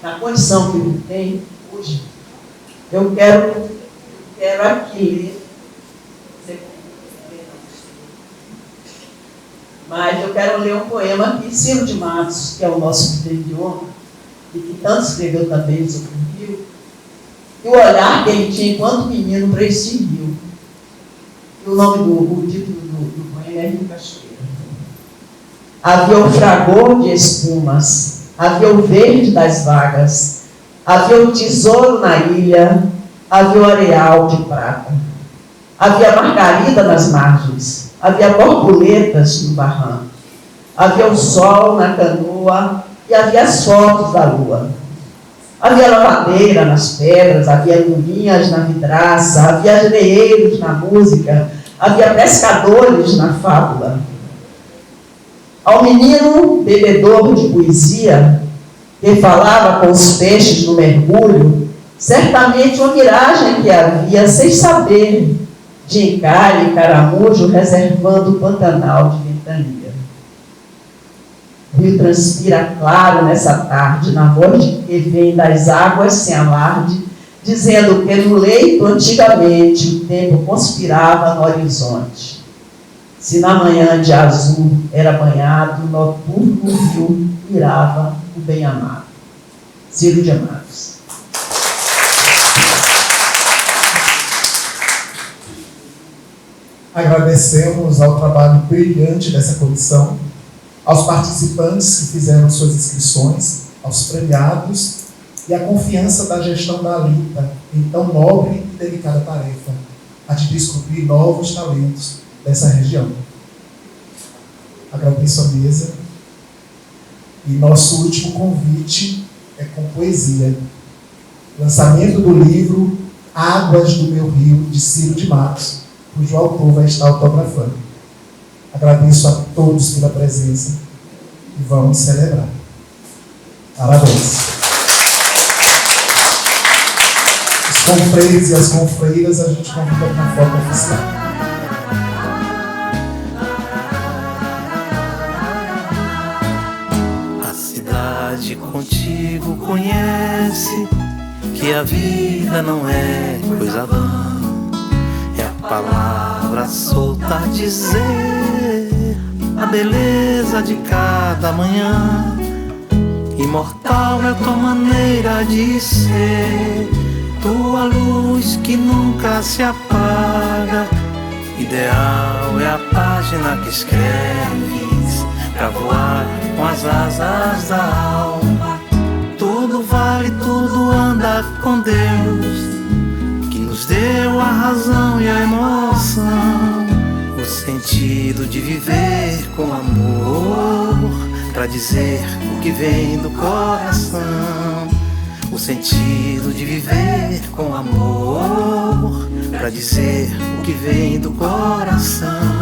na condição que ele tem hoje, eu quero aqui ler. Mas eu quero ler um poema que Ciro de Matos, que é o nosso presidente de honra, e que tanto escreveu também sobre o rio, e o olhar que ele tinha enquanto menino para esse rio. E o título do poema é Rio Cachoeira. Havia o fragor de espumas, havia o verde das vagas, havia o tesouro na ilha, havia o areal de prata, havia a margarida nas margens, havia borboletas no barranco, havia o sol na canoa e havia as fotos da lua. Havia lavadeira nas pedras, havia lulinhas na vidraça, havia areieiros na música, havia pescadores na fábula. Ao menino bebedor de poesia, que falava com os peixes no mergulho, certamente uma miragem que havia, sem saber, de encalhe e caramujo, reservando o Pantanal de ventania. O rio transpira claro nessa tarde, na voz de que vem das águas sem alarde, dizendo que no leito, antigamente, o tempo conspirava no horizonte. Se na manhã de azul era banhado, noturno o rio mirava o bem-amado. Ciro de Matos. Agradecemos ao trabalho brilhante dessa comissão, aos participantes que fizeram suas inscrições, aos premiados e a confiança da gestão da Alita em tão nobre e delicada tarefa, a de descobrir novos talentos dessa região. Agradeço a mesa e nosso último convite é com poesia. Lançamento do livro Águas do Meu Rio, de Ciro de Matos, cujo autor vai estar autografando. Agradeço a todos pela presença e vamos celebrar. Parabéns. Os confreiros e as confreiras a gente convida para uma foto oficial. A cidade contigo conhece que a vida não é coisa vã. É a palavra solta a dizer a beleza de cada manhã. Imortal é tua maneira de ser, tua luz que nunca se apaga. Ideal é a página que escreves pra voar com as asas da alma. Tudo vale, tudo anda com Deus, que nos deu a razão e a emoção. O O sentido de viver com amor, pra dizer o que vem do coração. O sentido de viver com amor, pra dizer o que vem do coração.